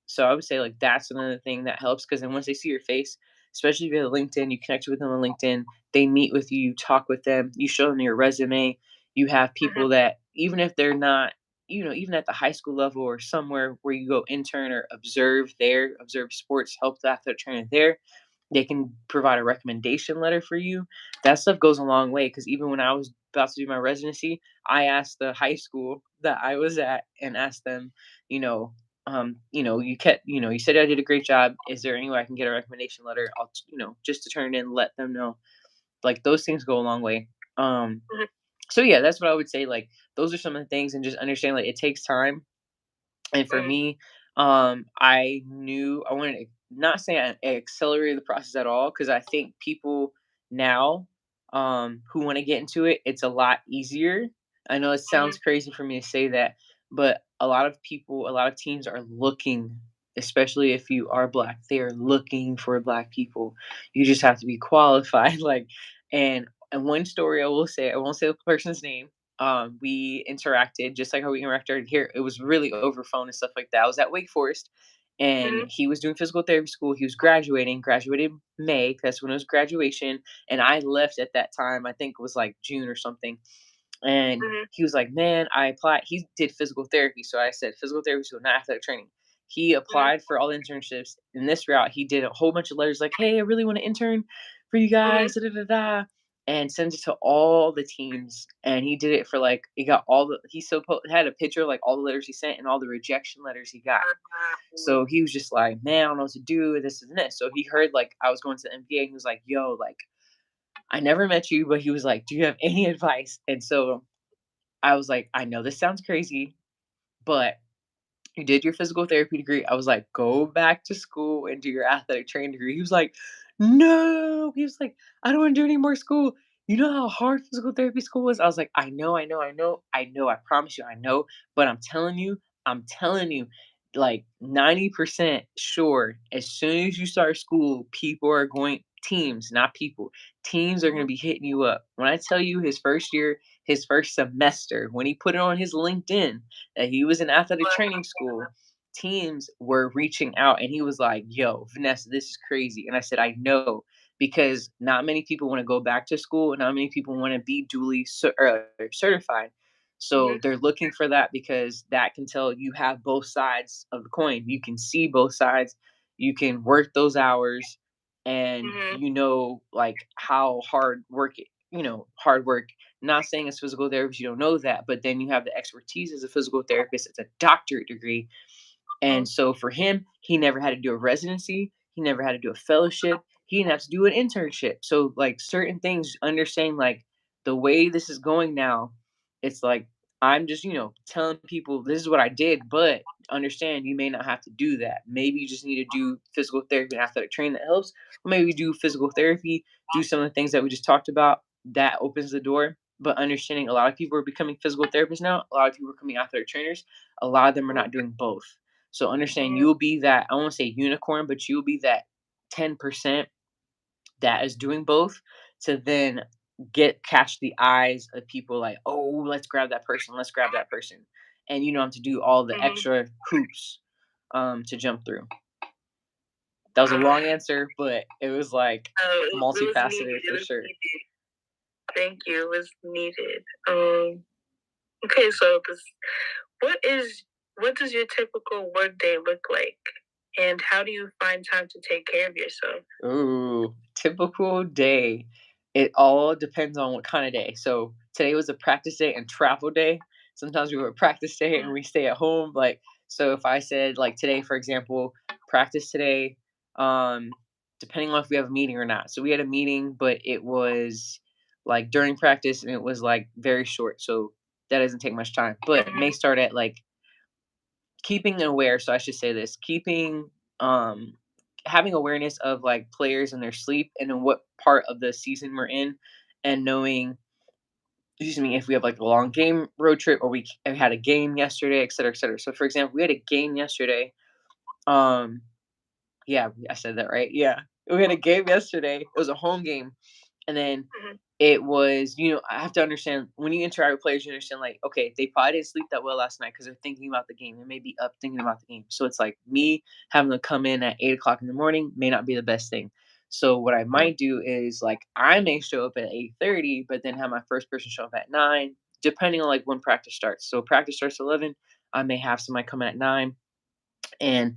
So I would say like that's another thing that helps because then once they see your face, especially via LinkedIn, you connect with them on LinkedIn, they meet with you, talk with them, you show them your resume, you have Mhm. people that even if they're not, even at the high school level or somewhere where you go intern or observe sports, help the athletic trainer there, they can provide a recommendation letter for you. That stuff goes a long way because even when I was about to do my residency, I asked the high school that I was at and asked them, you said I did a great job. Is there any way I can get a recommendation letter? Just to turn it in, let them know. Like those things go a long way. Um, Mhm. so yeah, that's what I would say. Like those are some of the things, and just understand like it takes time and for Mhm. me, I knew I wanted to not say I accelerated the process at all because I think people now who want to get into it, it's a lot easier. I know it Mhm. sounds crazy for me to say that, but a lot of people, a lot of teams are looking, especially if you are black, they are looking for black people. You just have to be qualified. And one story I will say, I won't say the person's name, we interacted just like how we interacted here. It was really over phone and stuff like that. I was at Wake Forest and Mhm. he was doing physical therapy school. He was graduated May. That's when it was graduation. And I left at that time. I think it was like June or something. And Mhm. he was like, "Man, I applied." He did physical therapy. So I said, physical therapy school, not athletic training. He Mhm. applied for all the internships. In this route, he did a whole bunch of letters like, "Hey, I really want to intern for you Mhm. guys." Da, da, da, da, and sent it to all the teams. And he did it for like he got all the he had a picture of like all the letters he sent and all the rejection letters he got. Wow. So he was just like, "Man, I don't know what to do. This and this." So he heard like I was going to the NBA and he was like, "Yo, like I never met you," but he was like, "Do you have any advice?" And so I was like, "I know this sounds crazy, but you did your physical therapy degree." I was like, "Go back to school and do your athletic training degree." He was like, "No." He was like, "I don't want to do any more school. You know how hard physical therapy school was?" I was like, "I know, I know, I know, I know. I promise you, I know. But I'm telling you, like 90% sure, as soon as you start school, teams, not people, teams are going to Mhm. be hitting you up. When I tell you his first year, his first semester, when he put it on his LinkedIn, that he was in athletic training school, teams were reaching out and he was like, "Yo, Vanessa, this is crazy." And I said, "I know, because not many people want to go back to school and not many people want to be duly certified." So Mhm. they're looking for that because that can tell you have both sides of the coin. You can see both sides. You can work those hours and Mhm. like how hard work. Not saying it's physical therapist, you don't know that, but then you have the expertise as a physical therapist. It's a doctorate degree. And Mhm. so for him, he never had to do a residency, he never had to do a fellowship, he didn't have to do an internship. So like certain things, understanding like the way this is going now, it's like I'm just, telling people this is what I did, but understand you may not have to do that. Maybe you just need to do physical therapy and athletic training that helps. Or maybe do physical therapy, do some of the things that we just talked about. That opens the door. But understanding a lot of people are becoming physical therapists now, a lot of people are becoming athletic trainers, a lot of them are not doing both. So understand Mhm. you'll be that, I won't say unicorn, but you'll be that 10% that is doing both to then catch the eyes of people like, "Oh, let's grab that person, let's grab that person." And you don't have to do all the Mhm. extra hoops to jump through. That was a long answer, but it was like It was needed. multifaceted It for was sure. needed. Thank you. It was needed. Okay, so what is what does your typical work day look like, and how do you find time to take care of yourself? Ooh, typical day. It all depends on what kind of day. So today was a practice day and travel day. Sometimes we have a practice day and we stay at home. Like, so if I said like today, for example, practice today, um, depending on if we have a meeting or not. So we had a meeting, but it was like during practice and it was like very short. So that doesn't take much time. But it may Mhm. start at like keeping aware, so I should say this, um having awareness of like players and their sleep and in what part of the season we're in, and knowing, excuse me, if we have like a long game road trip or we had a game yesterday, et cetera, et cetera. So for example, we had a game yesterday. um Yeah, I said that right. Yeah. We had a game yesterday. It was a home game. And then Mhm. it was, I have to understand when you interact with players, you understand like, okay, they probably didn't sleep that well last night because they're thinking about the game. They may be up thinking about the game. So it's like me having to come in at 8 o'clock in the morning may not be the best thing. So what I Mhm. might do is like I may show up at 8:30, but then have my first person show up at 9, depending on like when practice starts. So practice starts at 11. I may have somebody come in at 9, and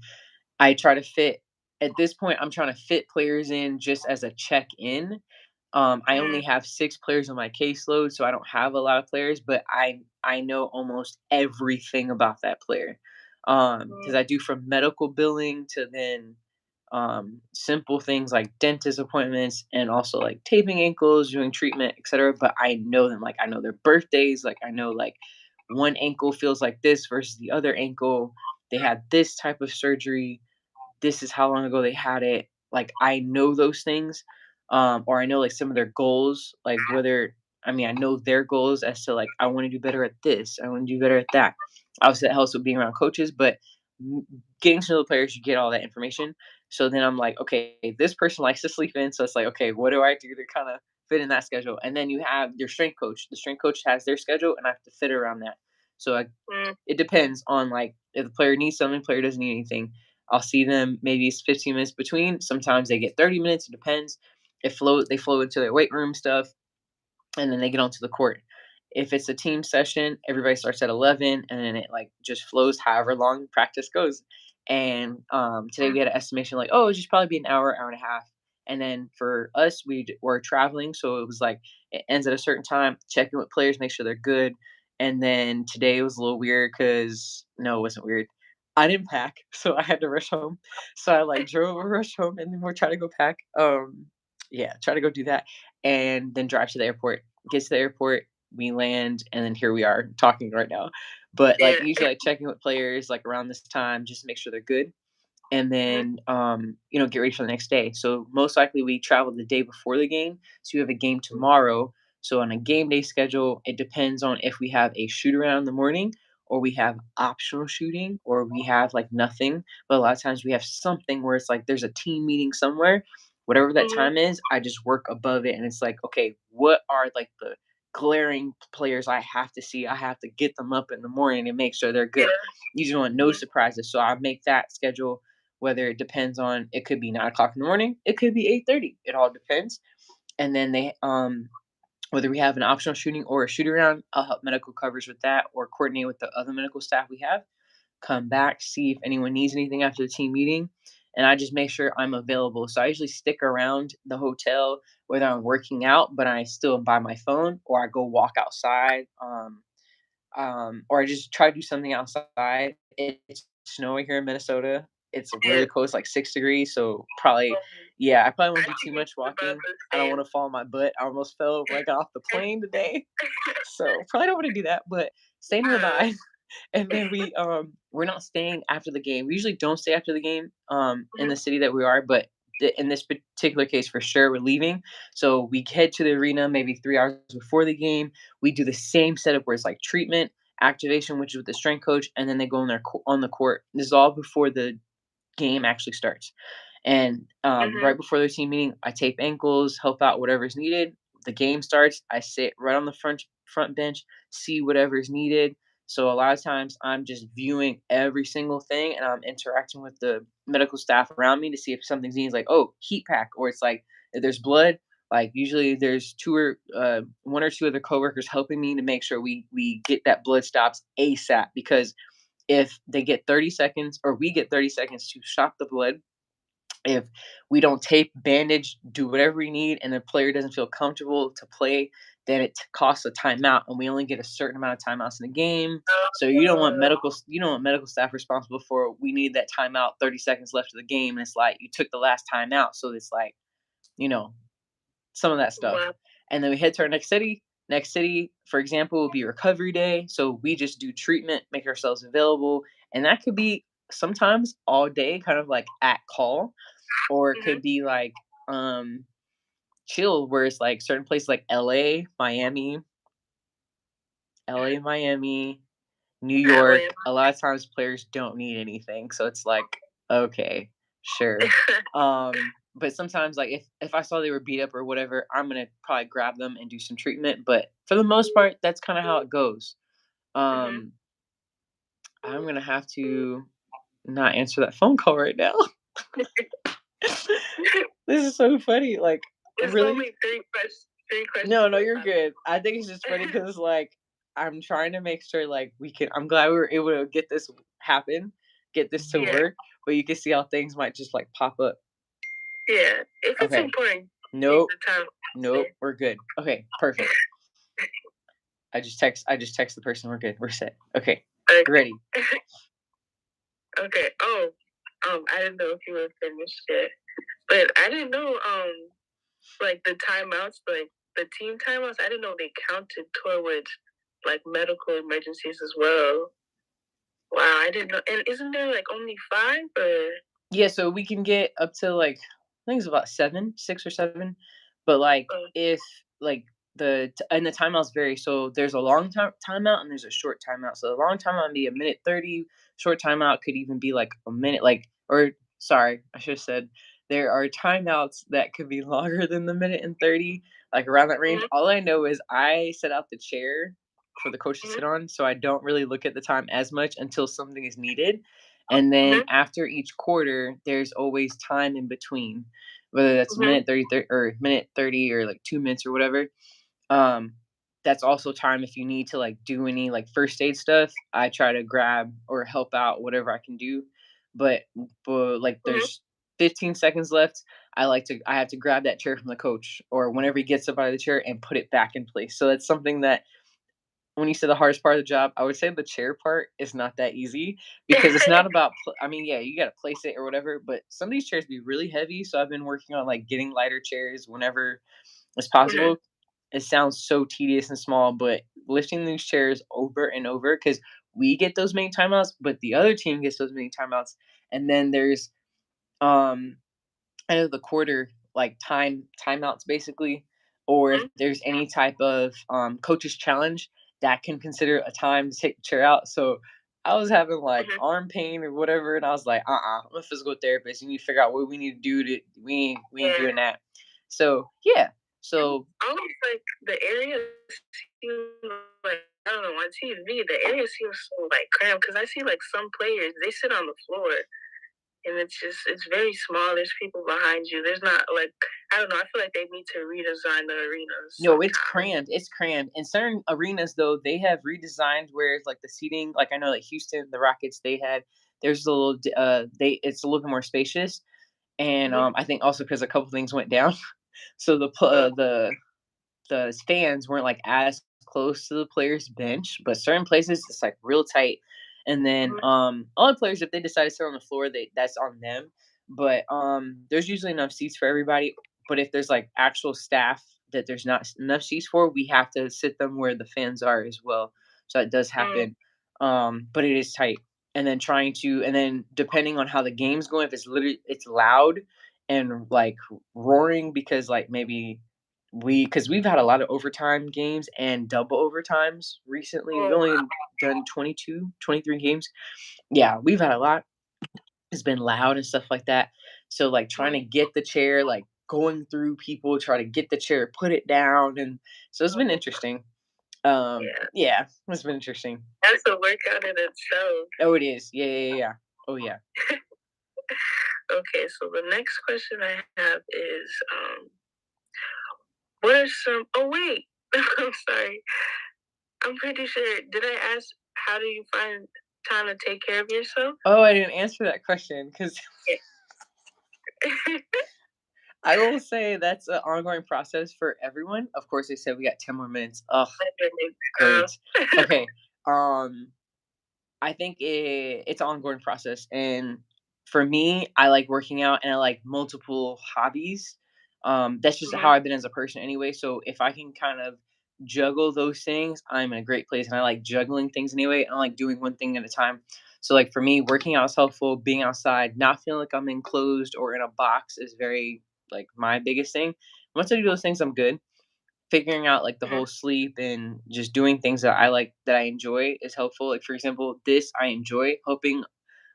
I try to fit at this point, I'm trying to fit players in just as a check-in. I only Mhm. have 6 players on my caseload, so I don't have a lot of players, but I know almost everything about that player. Because Mhm. I do from medical billing to then, simple things like dentist appointments and also, like, taping ankles, doing treatment, etcetera, but I know them, like, I know their birthdays, like, I know, like, one ankle feels like this versus the other ankle. They had this type of surgery, this is how long ago they had it. Like, I know those things, or I know, like, some of their goals, like, whether I mean, I know their goals as to, like, I wanna do better at this, I wanna do better at that. Obviously, that helps with being around coaches, but m getting to know the players, you get all that information. So then I'm like, "Okay, this person likes to sleep in," so it's like, "Okay, what do I do to kinda fit in that schedule?" And then you have your strength coach. The strength coach has their schedule, and I have to fit around that. So I Mhm. it depends on, like, if the player needs something, player doesn't need anything. I'll see them maybe it's 15 minutes between. Sometimes they get 30 minutes. It depends. They flow into their weight room stuff, and then they get onto the court. If it's a team session, everybody starts at 11, and then it like just flows however long practice goes. And today we had an estimation like, oh, it should probably be an hour, hour and a half. And then for us, were traveling, so it was like it ends at a certain time. Checking with players, make sure they're good. And then today was a little weird because no, it wasn't weird. I didn't pack, so I had to rush home. So I like drove a rush home, and then we're trying to go pack. Yeah, try to go do that, and then drive to the airport. Get to the airport, we land, and then here we are talking right now. But, like, Yeah. usually, like, checking with players, like, around this time just to make sure they're good, and Mhm. then, get ready for the next day. So, most likely, we travel the day before the game, so we have a game tomorrow. So, on a game day schedule, it depends on if we have a shoot around in the morning or we have optional shooting or we have, like, nothing. But a lot of times we have something where it's like there's a team meeting somewhere. Whatever that Mhm. time is, I just work above it, and it's like, "Okay, what are, like, the glaring players I have to see? I have to get them up in the morning and make sure they're Yeah. good." Usually want no Mhm. surprises, so I make that schedule whether it depends on it could be 9 o'clock in the morning, it could be 8:30, it all depends. And then whether we have an optional shooting or a shoot around, I'll help medical coverage with that or coordinate with the other medical staff we have, come back, see if anyone needs anything after the team meeting, and I just make sure I'm available. So I usually stick around the hotel whether I'm working out, but I still am by my phone, or I go walk outside, or I just try to do something outside. It's snowing here in Minnesota. It's Yeah. really cold. It's like 6 degrees. So probably, yeah, I probably won't do too Actually, much it's about walking. the I don't same. want to fall on my butt. I almost fell when I got off the plane today. So probably don't want to do that, but stay Uh, nearby. And then we're not staying after the game. We usually don't stay after the game in mhm. the city that we are, but in this particular case for sure we're leaving. So we head to the arena maybe 3 hours before the game. We do the same setup where it's like treatment, activation, which is with the strength coach, and then they go on the court. This is all before the game actually starts. And Mhm. right before their team meeting, I tape ankles, help out whatever's needed. The game starts. I sit right on the front bench, see whatever's needed. So a lot of times I'm just viewing every single thing, and I'm interacting with the medical staff around me to see if something's needed, like oh heat pack, or it's like if there's blood. Like usually there's one or two other coworkers helping me to make sure we get that blood stops ASAP because if they get 30 seconds or we get 30 seconds to stop the blood, if we don't tape, bandage, do whatever we need, and the player doesn't feel comfortable to play, then it costs a timeout, and we only get a certain amount of timeouts in the game. So you don't want medical staff responsible for we need that timeout 30 seconds left of the game. And it's like you took the last timeout, so it's like you know some of that stuff. Wow. And then we head to our next city. Next city, for example, will be recovery day. So we just do treatment, make ourselves available. And that could be sometimes all day, kind of like at call, or it Mhm. could be like chill where it's like certain places like Miami, New York. Atlanta. A lot of times players don't need anything. So it's like, okay. sure. But sometimes, like, if I saw they were beat up or whatever, I'm gonna probably grab them and do some treatment, but for the most part, that's kinda how it goes. Mhm. Um, I'm gonna have to not answer that phone call right now. This is so funny, like, It's really? only three No, questions no, left you're good. I think it's just funny because, like, I'm trying to make sure, like, I'm glad we were able to get this to Yeah, work, but you can see how things might just, like, pop up. yeah. If it's Okay. important, take Nope, the time to nope, answer. we're good. Okay, perfect. I just text the person, we're good, we're set. Okay, Okay. ready. Okay. Oh, I didn't know if you were finished yet, but I didn't know like the timeouts, like the team timeouts. I didn't know they counted towards like medical emergencies as well. Wow, I didn't know. And isn't there like only five or? Yeah, so we can get up to, like, I think it's about 7, 6 or 7, but, like, Uh, if, like, the timeouts vary, so there's a long timeout and there's a short timeout, so the long timeout would be a minute 30, short timeout could even be, like, a minute, like, or sorry, I should've said there are timeouts that could be longer than the minute and 30, like, around that range. mhm, All I know is I set out the chair for the coach to mhm, sit on, so I don't really look at the time as much until something is needed, and then mhm, after each quarter, there's always time in between, whether that's mhm, minute 30 or minute 30 or like 2 minutes or whatever. Um, that's also time if you need to like do any like first aid stuff. I try to grab or help out whatever I can do. But, but like mhm. there's 15 seconds left. I have to grab that chair from the coach or whenever he gets up out of the chair and put it back in place. So that's something that when you said the hardest part of the job, I would say the chair part is not that easy because it's not about I mean, yeah, you gotta place it or whatever, but some of these chairs be really heavy, so I've been working on, like, getting lighter chairs whenever it's Mhm, possible. It sounds so tedious and small, but lifting these chairs over and over because we get those many timeouts, but the other team gets those many timeouts, and then there's, um end of the quarter, like, timeouts basically, or if mhm, there's any type of, coach's challenge, that can consider a time to take the chair out, so I was having, like, mhm, arm pain or whatever, and I was like, I'm a physical therapist, you need to figure out what we need to do to we ain't yeah. doing that. So, yeah. And So almost like the area seems like I don't know on TV. The area seems so like cramped because I see like some players they sit on the floor and it's very small. There's people behind you. There's not like I don't know. I feel like they need to redesign the arenas no, sometime. it's crammed. In certain arenas, though, they have redesigned where it's, like, the seating like, I know, like, Houston, the Rockets, they had there's a little d they it's a little bit more spacious, and, Mhm. I think also because a couple things went down. So Uh, the fans weren't, like, as close to the players' bench, but certain places, it's, like, real tight, and then, mhm, other players, if they decide to sit on the floor, that's on them, but, there's usually enough seats for everybody, but if there's, like, actual staff that there's not enough seats for, we have to sit them where the fans are as well, so that does mhm, happen, but it is tight, and then depending on how the game's going, if it's loud and, like, roaring because, like, maybe because we've had a lot of overtime games and double overtimes recently. We've oh, only done 22, 23 games. Yeah, we've had a lot. It's been loud and stuff like that. So, like, trying mhm, to get the chair, like, going through people, try to get the chair, put it down, and so it's been oh, interesting. yeah. Yeah, it's been interesting. That's a workout in itself. Oh, it is. Yeah, yeah, yeah, yeah. Oh, yeah. Okay, so the next question I have is, what are some? Oh wait, I'm sorry. I'm pretty sure. Did I ask how do you find time to take care of yourself? Oh, I didn't answer that question because Yeah. I will say that's an ongoing process for everyone. Of course, they said we got 10 more minutes. Ugh, uh, great. Okay. Um, I think it's an ongoing process, and for me, I like working out and I like multiple hobbies. That's just how mhm, I've been as a person anyway. So if I can kind of juggle those things, I'm in a great place, and I like juggling things anyway. I like doing one thing at a time. So like for me, working out is helpful. Being outside, not feeling like I'm enclosed or in a box is very like my biggest thing. Once I do those things, I'm good. Figuring out, like, the mhm, whole sleep and just doing things that I like that I enjoy is helpful. Like, for example, this I enjoy helping,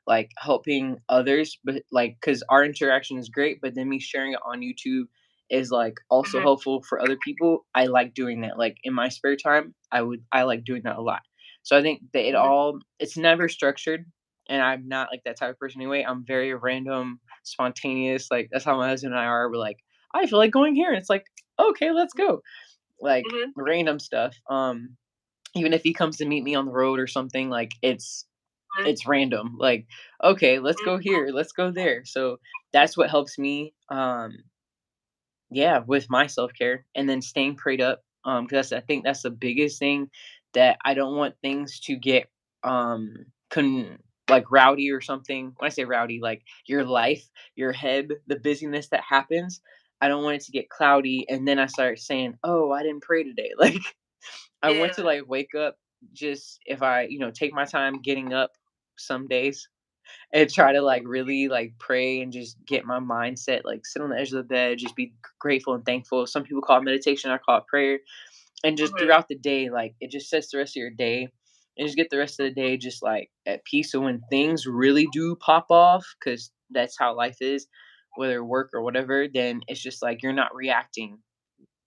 like helping others, but like because our interaction is great, but then me sharing it on YouTube is like also Mhm. helpful for other people. I like doing that. Like in my spare time, I like doing that a lot. So I think that Mhm. it's never structured, and I'm not like that type of person anyway. I'm very random, spontaneous. Like that's how my husband and I are. We're like, I feel like going here, and it's like, okay, let's go. Like Mhm. random stuff. Even if he comes to meet me on the road or something, like Mhm. it's random. Like, okay, let's Mhm. go here, let's go there. So that's what helps me. Yeah, with my self-care and then staying prayed up, because I think that's the biggest thing that I don't want things to get, um, con like, rowdy or something. When I say rowdy, like, your life, your head, the busyness that happens, I don't want it to get cloudy, and then I start saying, "Oh, I didn't pray today." Like, I want Yeah. to, like, wake up just if I, take my time getting up some days and try to like really like pray and just get my mindset like sit on the edge of the bed, just be grateful and thankful. Some people call it meditation, I call it prayer. And just Mhm. throughout the day, like it just sets the rest of your day and just get the rest of the day just like at peace. So when things really do pop off, because that's how life is, whether work or whatever, then it's just like you're not reacting.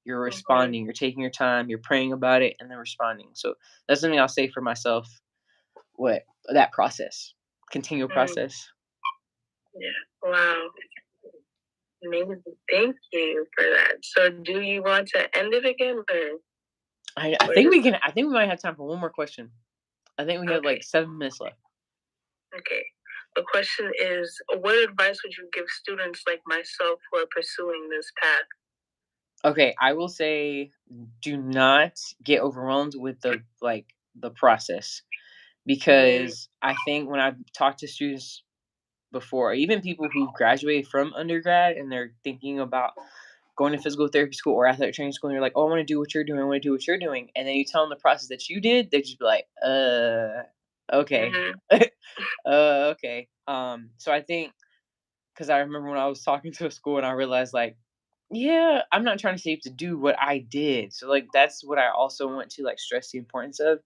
You're Mhm. responding, you're taking your time, you're praying about it, and then responding. So that's something I'll say for myself. What that process, continual Mhm. process. Yeah. Wow. Amazing. Thank you for that. So, do you want to end it again, I or think just we can. I think we might have time for one more question. I think we have like okay? 7 minutes left. Okay. The question is, what advice would you give students like myself who are pursuing this path? Okay, I will say do not get overwhelmed with the process Mm, because I think when I've talked to students before, even people who've graduated from undergrad and they're thinking about going to physical therapy school or athletic training school, and you're like, "Oh, I want to do what you're doing. I want to do what you're doing," and then you tell them the process that you did, they just be like, okay, mhm, okay." So I think because I remember when I was talking to a school and I realized like, yeah, I'm not trying to say you have to do what I did. So like that's what I also want to like stress the importance of.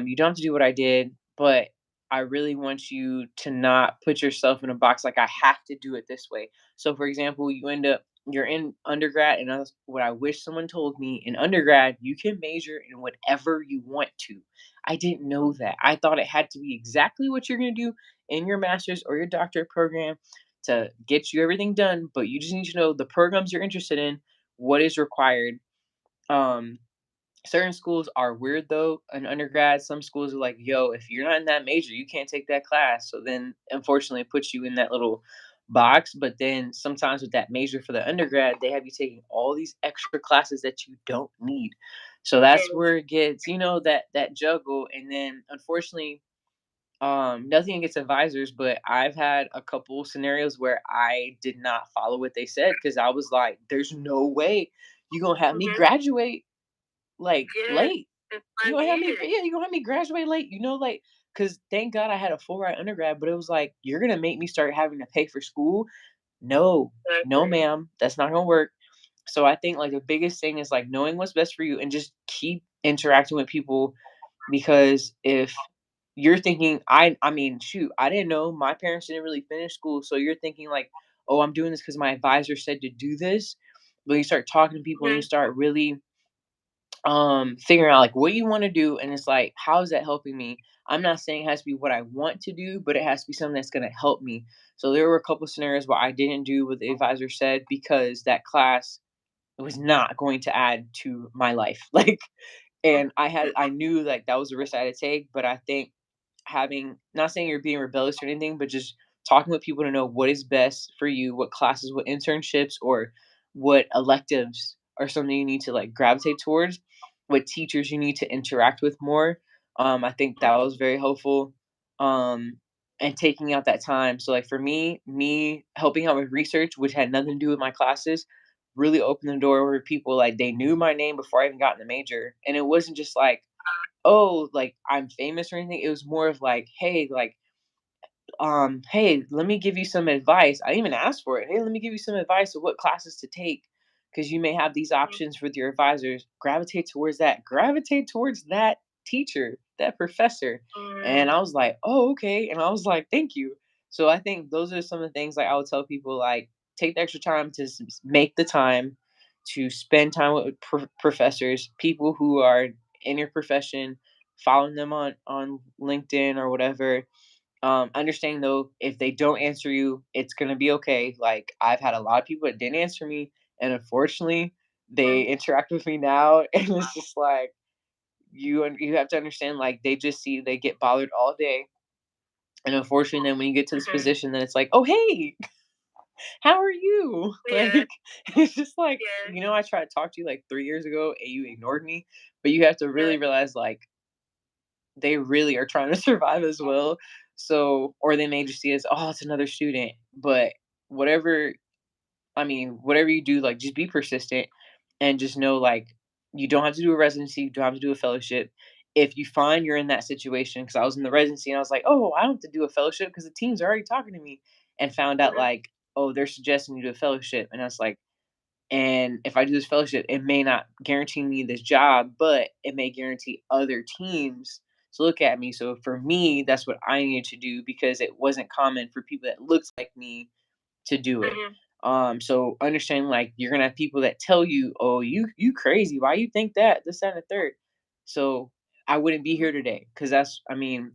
You don't have to do what I did, but I really want you to not put yourself in a box like I have to do it this way. So, for example, you're in undergrad, and that's what I wish someone told me in undergrad, you can major in whatever you want to. I didn't know that. I thought it had to be exactly what you're going to do in your master's or your doctorate program to get you everything done, but you just need to know the programs you're interested in, what is required. Um, Certain schools are weird though in undergrad. Some schools are like, "Yo, if you're not in that major, you can't take that class." So then, unfortunately, it puts you in that little box. But then sometimes with that major for the undergrad, they have you taking all these extra classes that you don't need. So that's mm, where it gets, that juggle. And then, unfortunately, nothing against advisors, but I've had a couple scenarios where I did not follow what they said because I was like, "There's no way you gonna have me mhm. graduate like, Yeah, late. in You five gonna have me years. yeah, you gonna have me graduate late, like, cause thank God I had a full ride undergrad, but it was like, "You're gonna make me start having to pay for school? No. No, Exactly. ma'am. That's not gonna work." So I think, like, the biggest thing is, like, knowing what's best for you and just keep interacting with people because if you're thinking I mean, shoot, I didn't know, my parents didn't really finish school, so you're thinking like, "Oh, I'm doing this because my advisor said to do this." But you start talking to people and you Mhm, start really figuring out like what you want to do and it's like how is that helping me. I'm not saying it has to be what I want to do, but it has to be something that's going to help me. So there were a couple scenarios where I didn't do what the advisor said because that class was not going to add to my life like, and I knew like that was a risk I had to take, but I think having, not saying you're being rebellious or anything, but just talking with people to know what is best for you, what classes, what internships, or what electives are something you need to like gravitate towards, what teachers you need to interact with more. I think that was very helpful. Um, and taking out that time. So like for me helping out with research, which had nothing to do with my classes, really opened the door where people like they knew my name before I even got in the major. And it wasn't just like, oh, like I'm famous or anything. It was more of like, hey, like, hey, let me give you some advice. I didn't even ask for it. Hey, let me give you some advice of what classes to take because you may have these mhm. options with your advisors. Gravitate towards that. Gravitate towards that teacher. that professor." And Mm, I was like, "Oh, okay." And I was like, "Thank you." So I think those are some of the things like I would tell people like take the extra time to make the time to spend time with professors, people who are in your profession, following them on LinkedIn or whatever. Understanding though, if they don't answer you, it's gonna be okay. Like I've had a lot of people that didn't answer me, and unfortunately, they mm, interact with me now, and it's just like you have to understand like they get bothered all day, and unfortunately, then when you get to this mhm. position, then it's like, oh hey, how are you? Yeah, Like it's just like yeah. I tried to talk to you like 3 years ago, and you ignored me, but you have to Yeah. really realize like they really are trying to survive as well. So, or they may just see it as, oh, it's another student. But whatever, whatever you do, like just be persistent and just know like you don't have to do a residency, you don't have to do a fellowship. If you find you're in that situation, because I was in the residency and I was like, oh, I don't have to do a fellowship because the team's already talking to me, and found out Mhm, like, oh, they're suggesting you do a fellowship. And I was like, and if I do this fellowship, it may not guarantee me this job, but it may guarantee other teams to look at me. So for me, that's what I needed to do because it wasn't common for people that looked like me to do it. mhm, So understand like you're gonna have people that tell you, "Oh, you crazy? Why you think that? This, that, and the third." So I wouldn't be here today because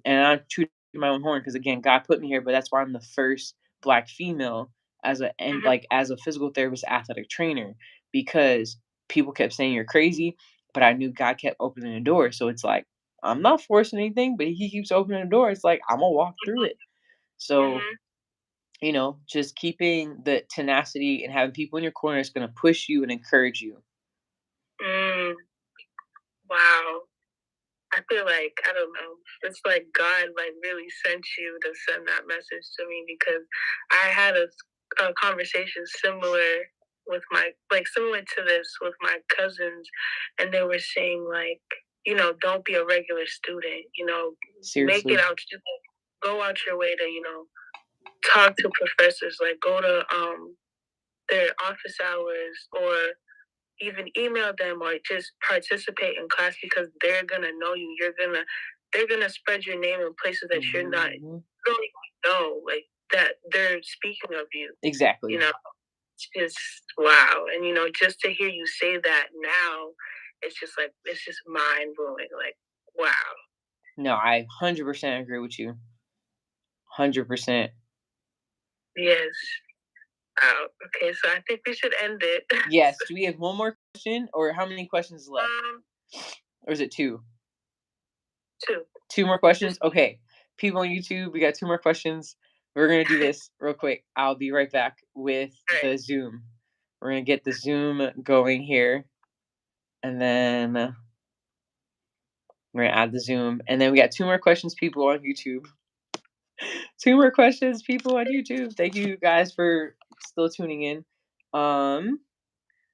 and I'm true to my own horn because again, God put me here, but that's why I'm the first Black female mhm, as a physical therapist, athletic trainer because people kept saying you're crazy, but I knew God kept opening the door. So it's like I'm not forcing anything, but He keeps opening the door. It's like I'm gonna walk through it. So mhm. just keeping the tenacity and having people in your corner is gonna push you and encourage you. Mm, wow. I feel like I don't know. It's like God like really sent you to send that message to me because I had a conversation similar to this with my cousins, and they were saying like, don't be a regular student. Make it Seriously. out. Go out your way to talk to professors. Like go to their office hours or even email them or just participate in class because they're gonna know you. They're gonna spread your name in places that you Mhm. don't even know, like that they're speaking of you. You Exactly. know, it's just wow. And just to hear you say that now, it's just mind blowing. Like wow. No, I 100% agree with you. 100%. Yes. Wow. Okay, so I think we should end it. Yes. Do we have one more question, or how many questions left? um, Or is it two? two. Two more questions? Just Okay. People on YouTube, we got two more questions. We're gonna do this real quick. I'll be right back with all right. the Zoom. We're gonna get the Zoom going here, and then we're gonna add the Zoom, and then we got two more questions, people on YouTube. Two more questions, people on YouTube. Thank you guys for still tuning in. Um,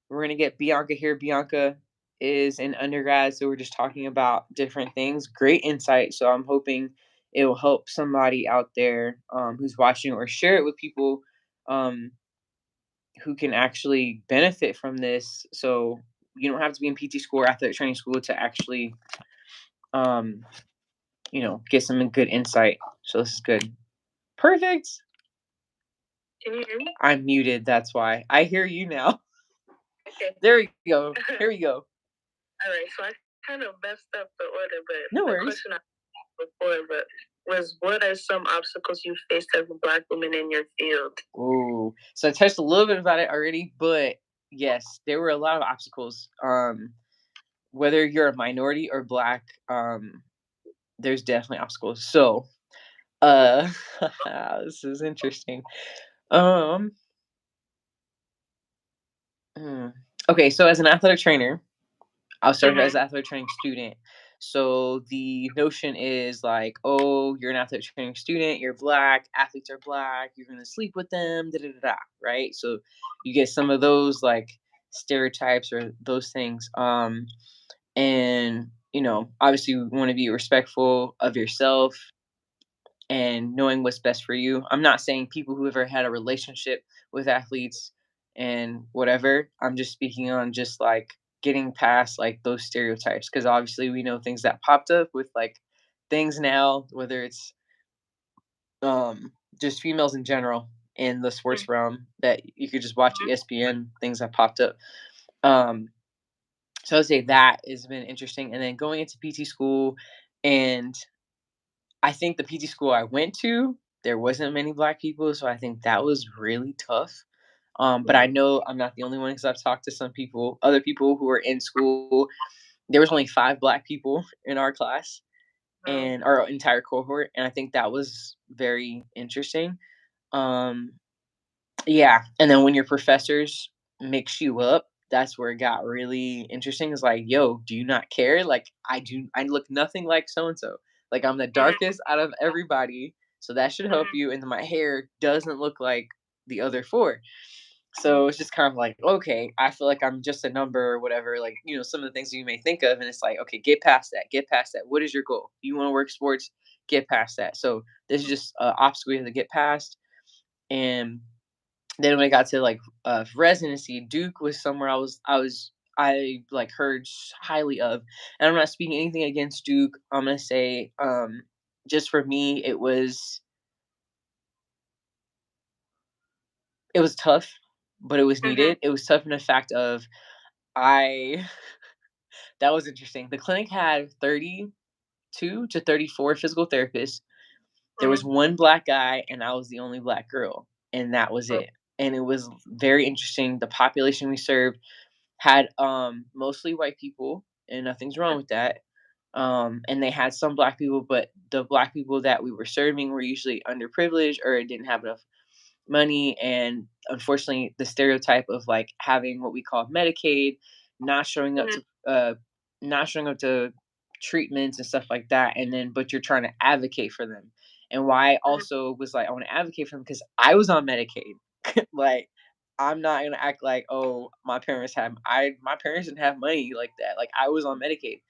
we're gonna get Bianca here. Bianca is an undergrad, so we're just talking about different things. Great insight. So I'm hoping it will help somebody out there who's watching, or share it with people um, who can actually benefit from this. So you don't have to be in PT school or athletic training school to actually um, get some good insight. So this is good. Perfect. Can you hear me? I'm muted, that's why. I hear you now. Okay. There we go. Here we go. All right, so I kind of messed up the order, but No the worries. question I asked before was what are some obstacles you faced as a Black woman in your field? Ooh. So I touched a little bit about it already, but yes, there were a lot of obstacles. Whether you're a minority or black, there's definitely obstacles. So, uh, this is interesting. Um, hmm. Okay, so as an athletic trainer, I'll start as Mm-hmm. an athletic training student. So the notion is like, oh, you're an athletic training student, you're black, athletes are black, you're gonna sleep with them, da da da da, right? So you get some of those like stereotypes or those things. And obviously you want to be respectful of yourself and knowing what's best for you. I'm not saying people who ever had a relationship with athletes and whatever. I'm just speaking on just like getting past like those stereotypes because obviously we know things that popped up with like things now, whether it's um just females in general in the sports realm that you could just watch ESPN things that popped up. Um, so I'd say that has been interesting, and then going into PT school, and I think the PT school I went to, there wasn't many black people, so I think that was really tough. But I know I'm not the only one because I've talked to some people, other people who were in school. There was only 5 black people in our class and our entire cohort, and I think that was very interesting. Um, yeah, and then when your professors mix you up, that's where it got really interesting. It's like, "Yo, do you not care? Like, I look nothing like so and so. Like, I'm the darkest out of everybody, so that should help you, and then my hair doesn't look like the other 4." So it's just kind of like, okay, I feel like I'm just a number or whatever, like, some of the things you may think of, and it's like, okay, get past that, get past that. What is your goal? You want to work sports? Get past that. So this is just an obstacle you have to get past. And then when I got to like residency, Duke was somewhere I like heard highly of, and I'm not speaking anything against Duke. I'm gonna say, just for me, it was tough, but it was needed. It was tough in the fact of I that was interesting. The clinic had 32 to 34 physical therapists. There was one black guy, and I was the only black girl, and that was it. And it was very interesting. The population we served had mostly white people, and nothing's wrong with that. And they had some black people, but the black people that we were serving were usually underprivileged or didn't have enough money, and unfortunately the stereotype of like having what we call Medicaid, not showing up to not showing up to treatments and stuff like that, and then but you're trying to advocate for them. And why I also was like I want to advocate for them because I was on Medicaid. Like I'm not gonna act like, oh, my parents didn't have money like that. Like I was on Medicaid.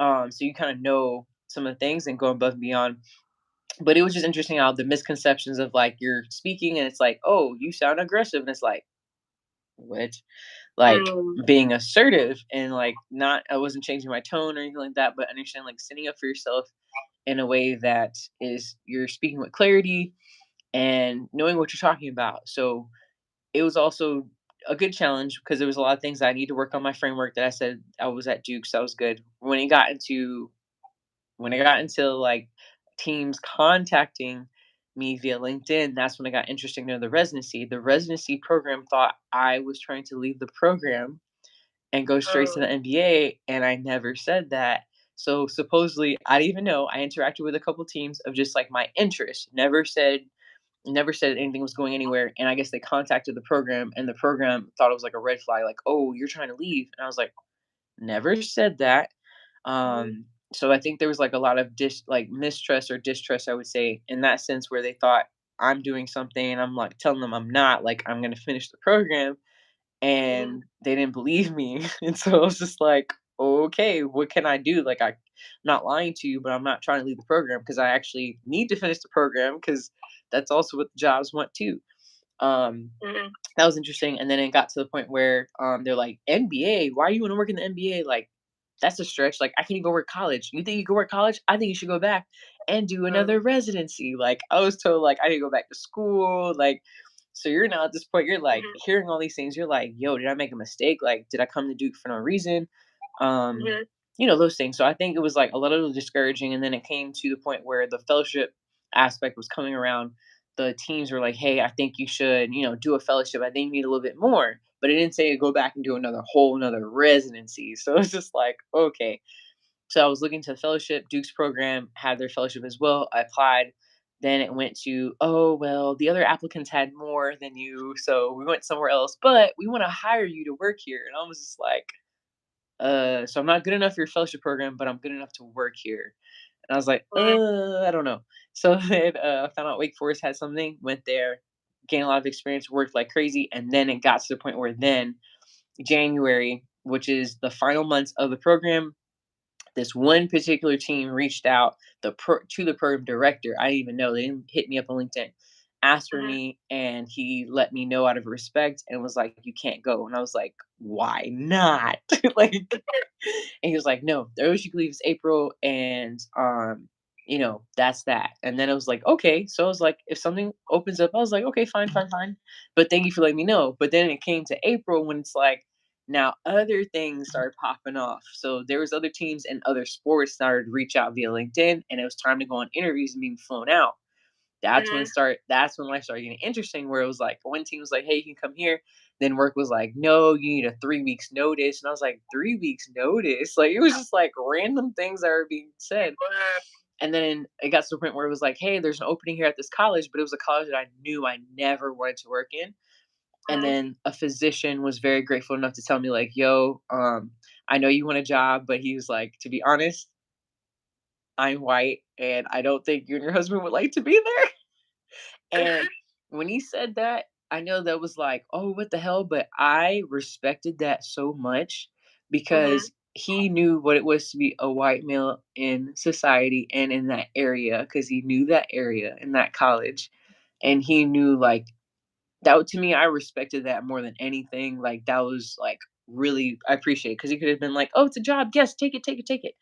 So you kind of know some of the things and go above and beyond. But it was just interesting how the misconceptions of like you're speaking and it's like, oh, you sound aggressive, and it's like, what? Like being assertive and like not I wasn't changing my tone or anything like that, but understand like sitting up for yourself in a way that is you're speaking with clarity and knowing what you're talking about. So it was also a good challenge because there was a lot of things I need to work on my framework that I said I was at Duke, so that was good. When I got into like teams contacting me via LinkedIn, that's when it got interesting to the residency. The residency program thought I was trying to leave the program and go straight to the NBA, and I never said that. So supposedly, I didn't even know. I interacted with a couple teams of just like my interest. Never said anything was going anywhere. And I guess they contacted the program, and the program thought it was like a red flag, like, "Oh, you're trying to leave." And I was like, "Never said that." Um, so I think there was like a lot of mistrust or distrust, I would say, in that sense, where they thought I'm doing something, and I'm like telling them I'm not. Like I'm gonna finish the program, and they didn't believe me. And so I was just like, okay, what can I do? Like I'm not lying to you, but I'm not trying to leave the program because I actually need to finish the program because that's also what the jobs want too. Um, that was interesting. And then it got to the point where they're like, NBA, why do you want to work in the NBA? Like, that's a stretch. Like, I can't even go work college. You think you can work college? I think you should go back and do another residency. Like, I was told, like, I need to go back to school. Like, so you're now at this point, you're like hearing all these things. You're like, yo, did I make a mistake? Like, did I come to Duke for no reason? Um, those things. So I think it was like a little discouraging. And then it came to the point where the fellowship aspect was coming around. The teams were like, hey, I think you should, do a fellowship. I think you need a little bit more. But it didn't say to go back and do another residency. So it's just like, okay. So I was looking to the fellowship. Duke's program had their fellowship as well. I applied. Then it went to, oh, well, the other applicants had more than you. So we went somewhere else, but we want to hire you to work here. And I was just like, so I'm not good enough for your fellowship program, but I'm good enough to work here. And I was like, I don't know. So then I found out Wake Forest had something, went there, gained a lot of experience, worked like crazy. And then it got to the point where then January, which is the final months of the program, this one particular team reached out to the program director. I didn't even know. They didn't hit me up on LinkedIn, asked for me, and he let me know out of respect and was like, "You can't go." And I was like, "Why not?" Like, and he was like, "No, the earliest you can leave is April, and that's that. And then it was like, okay. So I was like, if something opens up, I was like, okay, fine, fine, fine. But thank you for letting me know. But then it came to April when it's like, now other things started popping off. So there was other teams and other sports started to reach out via LinkedIn, and it was time to go on interviews and being flown out. Mhm. That's when life started getting interesting, where it was like one team was like, "Hey, you can come here." Then work was like, "No, you need a 3 weeks notice." And I was like, "3 weeks notice?" Like it was just like random things that were being said. Wow. And then it got to the point where it was like, "Hey, there's an opening here at this college," but it was a college that I knew I never wanted to work in. And Mhm. then a physician was very grateful enough to tell me like, "Yo, I know you want a job," but he was like, "To be honest, I'm white and I don't think you and your husband would like to be there." And when he said that, I know that was like, "Oh, what the hell?" But I respected that so much Mhm. because he knew what it was to be a white male in society and in that area because he knew that area in that college. And he knew like that to me, I respected that more than anything. Like that was like really I appreciate it because he could have been like, "Oh, it's a job. Yes, take it, take it, take it."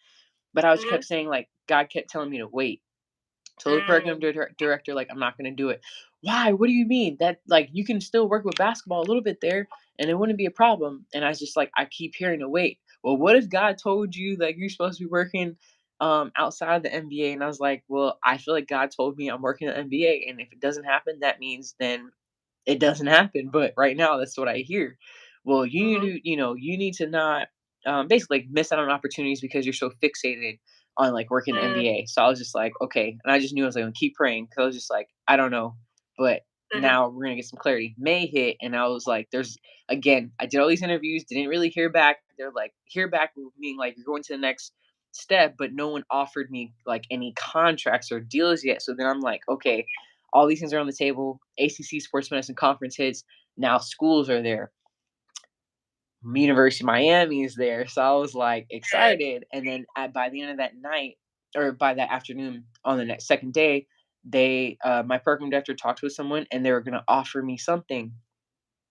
But I was Mhm. kept saying like God kept telling me to wait. So the program Mm. director, like, I'm not gonna do it. Why? What do you mean? That like you can still work with basketball a little bit there, and it wouldn't be a problem. And I was just like, I keep hearing to wait. Well, what if God told you that you're supposed to be working outside the NBA? And I was like, well, I feel like God told me I'm working the NBA, and if it doesn't happen, that means then it doesn't happen, but right now that's what I hear. Well, you Mhm. need to, you need to not basically like, miss out on opportunities because you're so fixated on like working the Mm. NBA. So I was just like, okay, and I just knew I was like, gonna keep praying because I was just like, I don't know, but Mhm. now we're gonna get some clarity. May hit, and I was like, there's again, I did all these interviews, didn't really hear back. They're like, hear back meaning like you're going to the next step, but no one offered me like any contracts or deals yet. So then I'm like, okay, all these things are on the table. ACC Sports Medicine Conference hits. Now schools are there. University of Miami is there. So I was like Right. excited. And then by the end of that night, or by that afternoon on the next second day, my program director talked with someone and they were going to offer me something.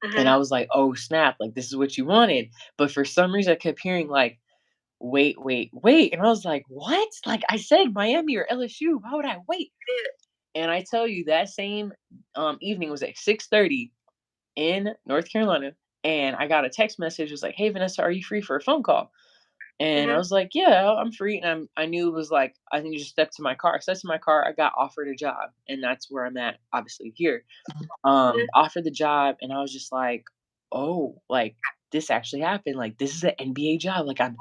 And Mhm. I was like, oh snap, like this is what you wanted. But for some reason, I kept hearing like, wait, wait, wait. And I was like, what? Like I said, Miami or LSU. Why would I wait? Yeah. And I tell you, that same evening was at 6:30 in North Carolina, and I got a text message. It was like, "Hey Vanessa, are you free for a phone call?" And I Mhm. was like, "Yeah, I'm free." And I knew it was like I think just step to my car. I stepped to my car. I got offered a job, and that's where I'm at. Obviously here, Mhm. offered the job, and I was just like, "Oh, like this actually happened. Like this is an NBA job. Like I'm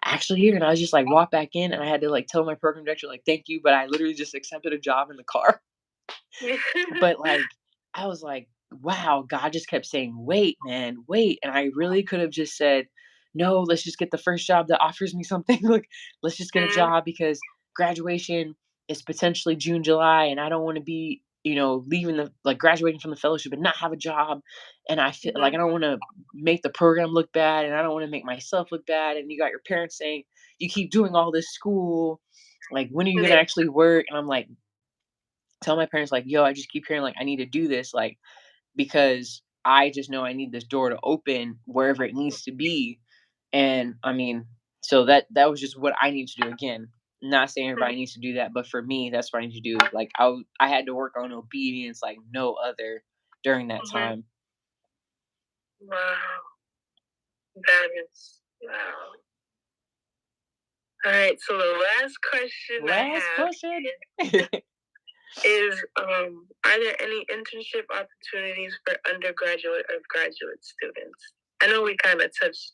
actually here." And I was just like walk back in, and I had to like tell my program director like, "Thank you," but I literally just accepted a job in the car. But, like, I was like, "Wow," God just kept saying, "Wait, man, wait," and I really could have just said, "No, let's just get the first job that offers me something, like, let's just get a Mhm. job because graduation is potentially June, July, and I don't wanna be, leaving graduating from the fellowship and not have a job, and I feel like Mhm. I don't wanna make the program look bad, and I don't wanna make myself look bad," and you got your parents saying, "You keep doing all this school, like, when are you gonna Yeah. actually work?" And I'm like, tell my parents like, "Yo, I just keep hearing like I need to do this, like because I just know I need this door to open wherever it needs to be." And I mean, so that was just what I need to do again. Not saying Mhm. everybody needs to do that, but for me, that's what I need to do. Like I had to work on obedience like no other during that Mhm. time. Wow. That is wow. All right. So the last question I Last have question. is are there any internship opportunities for undergraduate or graduate students? I know we kind of touched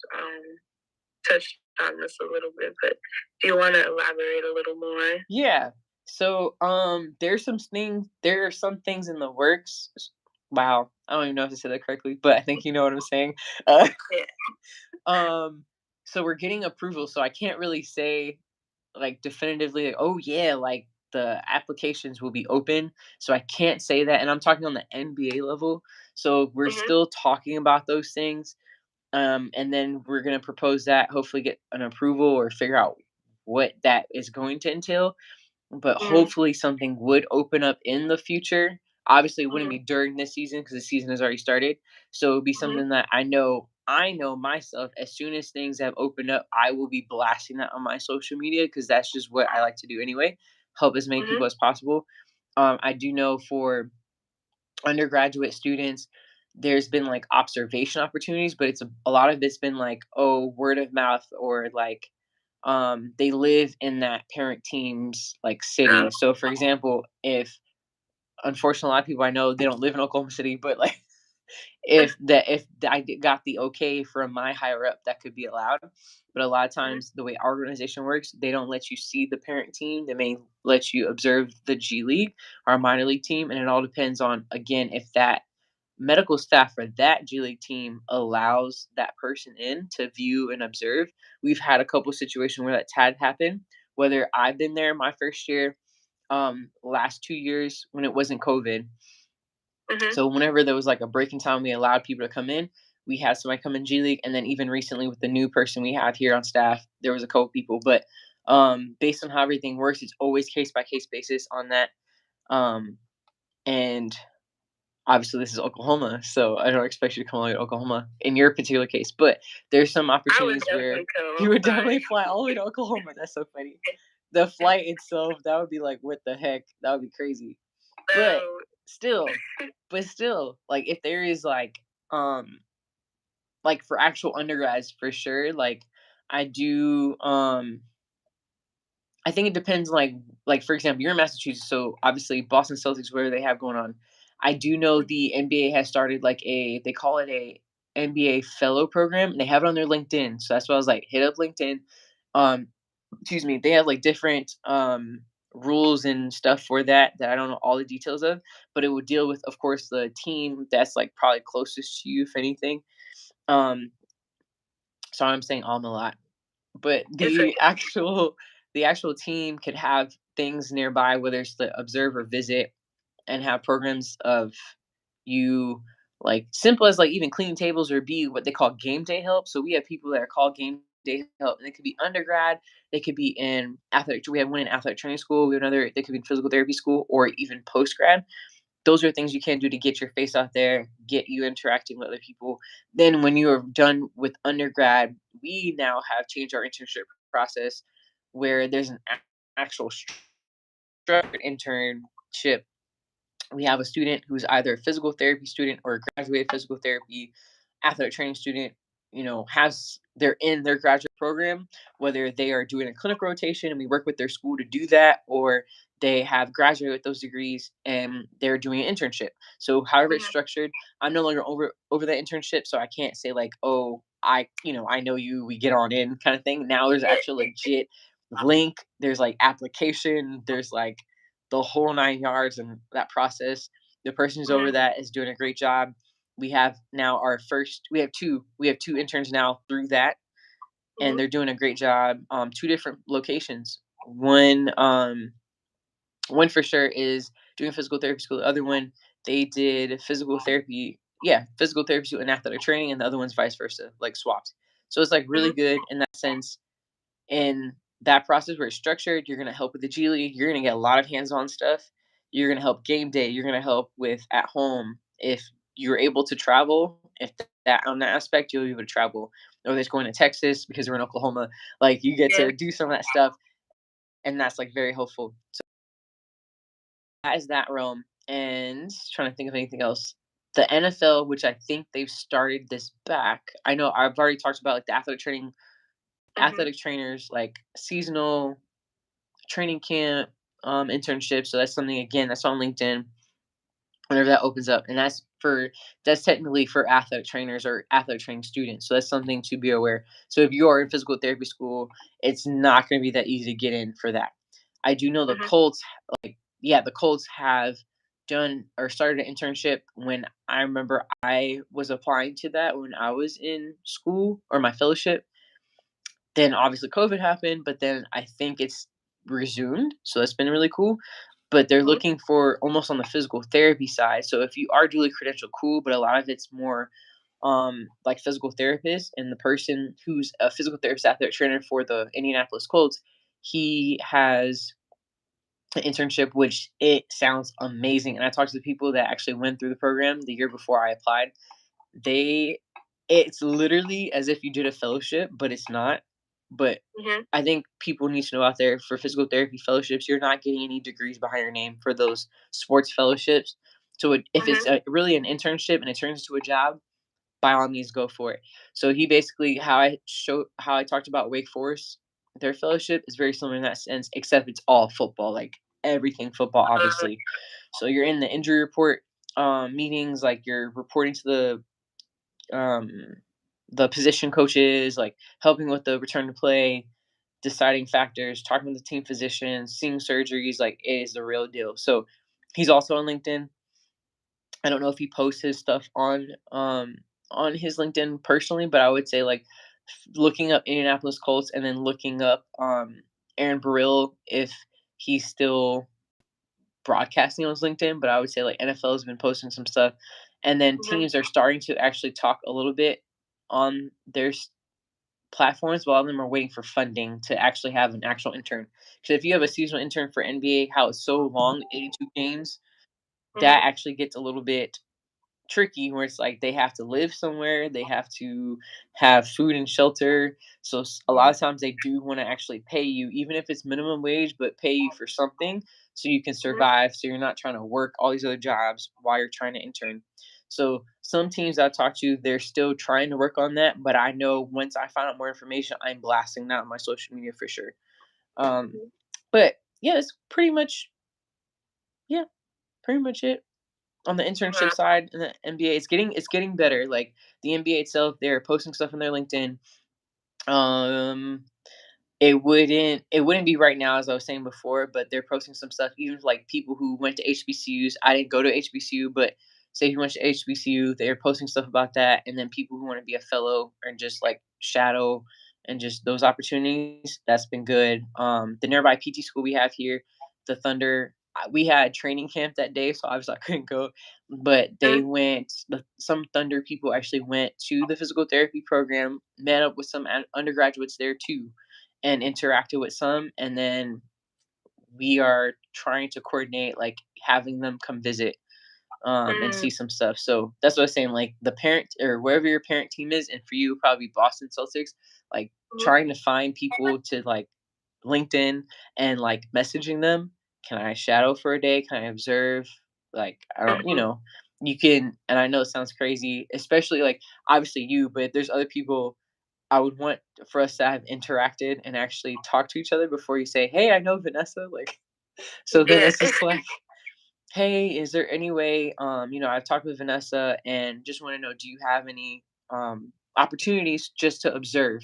on this a little bit, but do you want to elaborate a little more? Yeah. So, there are some things in the works. Wow, I don't even know if to say that correctly, but I think you know what I'm saying. Uh, Yeah. um, so we're getting approval, so I can't really say like definitively, like, oh yeah, like the applications will be open. So I can't say that, and I'm talking on the NBA level. So we're Mhm. still talking about those things, and then we're gonna propose that, hopefully get an approval or figure out what that is going to entail, but Mhm. hopefully something would open up in the future. Obviously, it wouldn't Mhm. be during this season because the season has already started. So it would be Mhm. something that I know myself. As soon as things have opened up, I will be blasting that on my social media because that's just what I like to do anyway. help as many Mhm. people as possible. I do know for undergraduate students, there's been like observation opportunities, but a lot of it's been like, oh, word of mouth, or like they live in that parent team's like Oh. city. So for example, if unfortunately a lot of people I know they don't live in Oklahoma City, but like if I got the okay from my higher up, that could be allowed. But a lot of Mhm. times, the way our organization works, they don't let you see the parent team. They may let you observe the G League, our minor league team, and it all depends on, again, if that medical staff for that G League team allows that person in to view and observe. We've had a couple situations where that's had happen. Whether I've been there my first year, last 2 years when it wasn't COVID, Mhm. so whenever there was like a break in time, we allowed people to come in. We had somebody come in G League, and then even recently with the new person we have here on staff, there was a couple people. But based on how everything works, it's always case by case basis on that. Um, and obviously, this is Oklahoma, so I don't expect you to come all the way to Oklahoma in your particular case. But there's some I would opportunities where definitely come. you I'm would sorry. definitely fly all the way to Oklahoma. That's so funny. The flight itself, that would be like, what the heck? That would be crazy. But No. still, like if there is um like for actual undergrads for sure, like I do I think it depends like for example, you're in Massachusetts, so obviously Boston Celtics, what do they have going on? I do know the NBA has started like they call it a NBA fellow program, and they have it on their LinkedIn. So that's why I was like, hit up LinkedIn. Um excuse me, they have like different rules and stuff for that I don't know all the details of, but it would deal with, of course, the team that's like probably closest to you, if anything. Um, Sorry, I'm saying a lot, but It's the actual team could have things nearby, whether it's the observe or visit, and have programs of you like simple as like even cleaning tables, or be what they call game day help. So we have people that are called game day help, and they could be undergrad, they could be in athletic. We have one in athletic training school. We have another. They could be in physical therapy school, or even post grad. Those are things you can do to get your face out there, get you interacting with other people. Then when you are done with undergrad, we now have changed our internship process where there's an actual structured internship. We have a student who's either a physical therapy student or a graduated physical therapy athletic training student, has they're in their graduate program, whether they are doing a clinical rotation and we work with their school to do that, or they have graduated with those degrees and they're doing an internship. So however it's Mhm. structured, I'm no longer over that internship, so I can't say like, oh, I know you, we get on in kind of thing. Now there's actual legit link, there's like application, there's like the whole 9 yards, and that process. The person who's over Mhm. that is doing a great job. We have now we have two interns now through that, and Mhm. they're doing a great job. Two different locations. One for sure is doing physical therapy school. The other one, they did physical therapy school and athletic training, and the other one's vice versa, like swapped. So it's like really Mhm. good in that sense. In that process where it's structured, you're gonna help with the G League. You're gonna get a lot of hands-on stuff. You're gonna help game day. You're gonna help with at home. If you're able to travel, if that on that aspect, you'll be able to travel. Or there's going to Texas because we're in Oklahoma. Like you get Yeah. to do some of that stuff, and that's like very helpful. So that is that realm. And trying to think of anything else. The NFL, which I think they've started this back. I know I've already talked about like the Mhm. athletic trainers, like seasonal training camp, internship. So that's something, again, that's on LinkedIn whenever that opens up, and that's technically for athletic trainers or athletic training students. So that's something to be aware. So if you are in physical therapy school, it's not going to be that easy to get in for that. I do know the Mhm. Colts, the Colts have done or started an internship. When I remember I was applying to that when I was in school or my fellowship, then obviously COVID happened, but then I think it's resumed, so that's been really cool. But they're Mhm. looking for almost on the physical therapy side. So if you are duly credentialed, cool, but a lot of it's more like physical therapist, and the person who's a physical therapist out there trainer for the Indianapolis Colts, he has an internship, which it sounds amazing. And I talked to the people that actually went through the program the year before I applied. They It's literally as if you did a fellowship, but it's not. But Mhm. I think people need to know out there for physical therapy fellowships, you're not getting any degrees behind your name for those sports fellowships. So if it's Mhm. really an internship and it turns into a job, by all means go for it. So he basically how I talked about Wake Forest, their fellowship is very similar in that sense, except it's all football, like everything football, Uh, obviously. So you're in the injury report meetings, like you're reporting to um, the position coaches, like helping with the return to play, deciding factors, talking with the team physicians, seeing surgeries, like it is the real deal. So he's also on LinkedIn. I don't know if he posts his stuff on his LinkedIn personally, but I would say like looking up Indianapolis Colts and then looking up Aaron Burrill if he's still broadcasting on his LinkedIn, but I would say like NFL has been posting some stuff, and then mhm. teams are starting to actually talk a little bit on their platforms, while them are waiting for funding to actually have an actual intern. Because if you have a seasonal intern for NBA, how it's so long, 82 games, that Mhm. actually gets a little bit tricky where it's like they have to live somewhere, they have to have food and shelter. So a lot Mhm. of times they do want to actually pay you, even if it's minimum wage, but pay you for something so you can Mhm. survive. So you're not trying to work all these other jobs while you're trying to intern. So some teams I talk to, they're still trying to work on that. But I know once I find out more information, I'm blasting that on my social media for sure. Um, Mhm. but yeah, it's yeah, pretty much it on the internship Wow. side in the NBA. It's getting better. Like the NBA itself, they're posting stuff on their LinkedIn. Um, it wouldn't be right now as I was saying before, but they're posting some stuff even for, like people who went to HBCUs. I didn't go to HBCU, but say if you went to HBCU, they're posting stuff about that, and then people who want to be a fellow and just like shadow and just those opportunities. That's been good. The nearby PT school we have here, the Thunder. We had training camp that day, so obviously I couldn't go. But Mhm. some Thunder people actually went to the physical therapy program, met up with some undergraduates there too, and interacted with some, and then we are trying to coordinate like having them come visit and Mhm. see some stuff. So that's what I was saying, like the parent or wherever your parent team is, and for you probably Boston Celtics, like Mhm. trying to find people to like LinkedIn and like messaging them. Can I shadow for a day? Can I observe? Like I don't, Mhm. you can, and I know it sounds crazy, especially like obviously you, but if there's other people I would want for us to have interacted and actually talk to each other before you say, "Hey, I know Vanessa." Like, so then Yeah. it's just like, "Hey, is there any way, I've talked with Vanessa and just want to know, do you have any opportunities just to observe,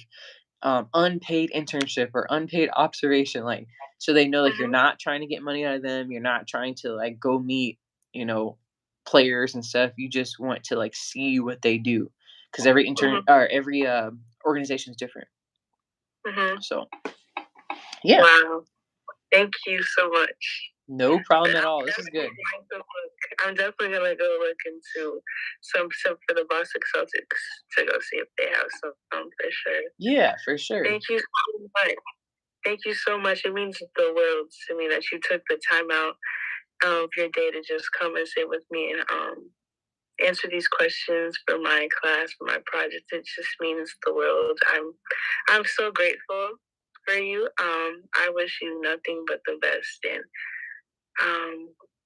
unpaid internship or unpaid observation, like, so they know like you're Mhm. not trying to get money out of them, you're not trying to like go meet, you know, players and stuff. You just want to like see what they do, because every intern Mhm. or every organization is different." Mhm. So, yeah, Wow. Thank you so much. no problem at I'm all. This is definitely good. going to look. I'm definitely gonna go look into some for the Boston Celtics to go see if they have some for sure. Yeah, for sure. Thank you so much. Thank you so much. It means the world to me that you took the time out of your day to just come and sit with me and answer these questions for my class, for my project. It just means the world. I'm so grateful for you. I wish you nothing but the best, and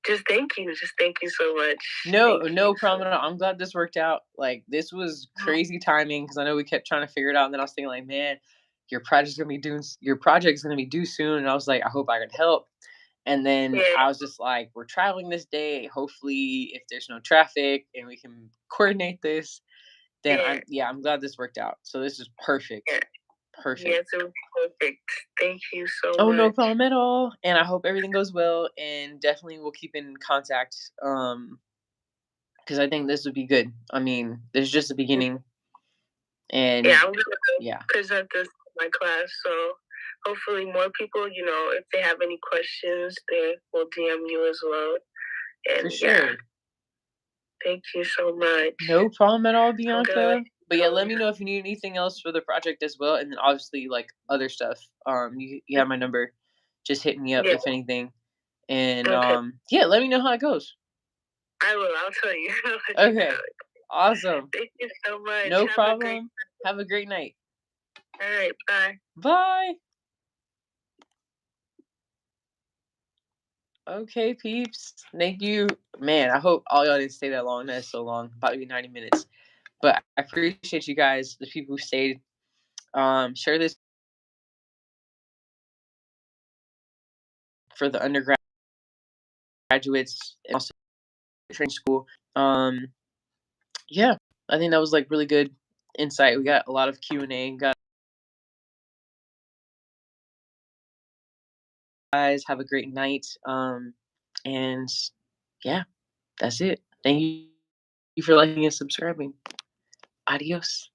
just thank you. Just thank you so much. No, Thank you no so problem at all. I'm glad this worked out. Like this was much. crazy timing because I know we kept trying to figure it out, and then I was thinking like, man, your project's gonna be due soon, and I was like, I hope I could help. And then Yeah, I was just like, we're traveling this day. Hopefully, if there's no traffic and we can coordinate this, then yeah, I'm glad this worked out. So this is perfect. yeah. Perfect. Yes, it was perfect. Thank you so Oh, no much. problem at all, and I hope everything goes well, and definitely we'll keep in contact, because I think this would be good. I mean, this is just the beginning, Yeah, and I'm gonna yeah, present this to my class. So hopefully more people, if they have any questions, they will DM you as well. for And yeah, sure. thank you so much. No problem at all, I'm gonna let Bianca. But you yeah, go let me know now. if you need anything else for the project as well, and then obviously, like, other stuff. You have my number. Just hit me up Yeah, if anything, and, okay. yeah, let me know how it goes. I will. I'll tell you. I'll let you know. Okay. Awesome. Thank you so much. No Have a great problem. Have a great night. All right, bye. Bye. Okay, peeps. Thank you. Man, I hope all y'all didn't stay that long. That's so long, about to be 90 minutes. But I appreciate you guys, the people who stayed. Share this for the undergraduates and also training school. Yeah, I think that was like really good insight. We got a lot of Q&A. Got guys have a great night. And yeah, that's it. Thank you for liking and subscribing. Adios.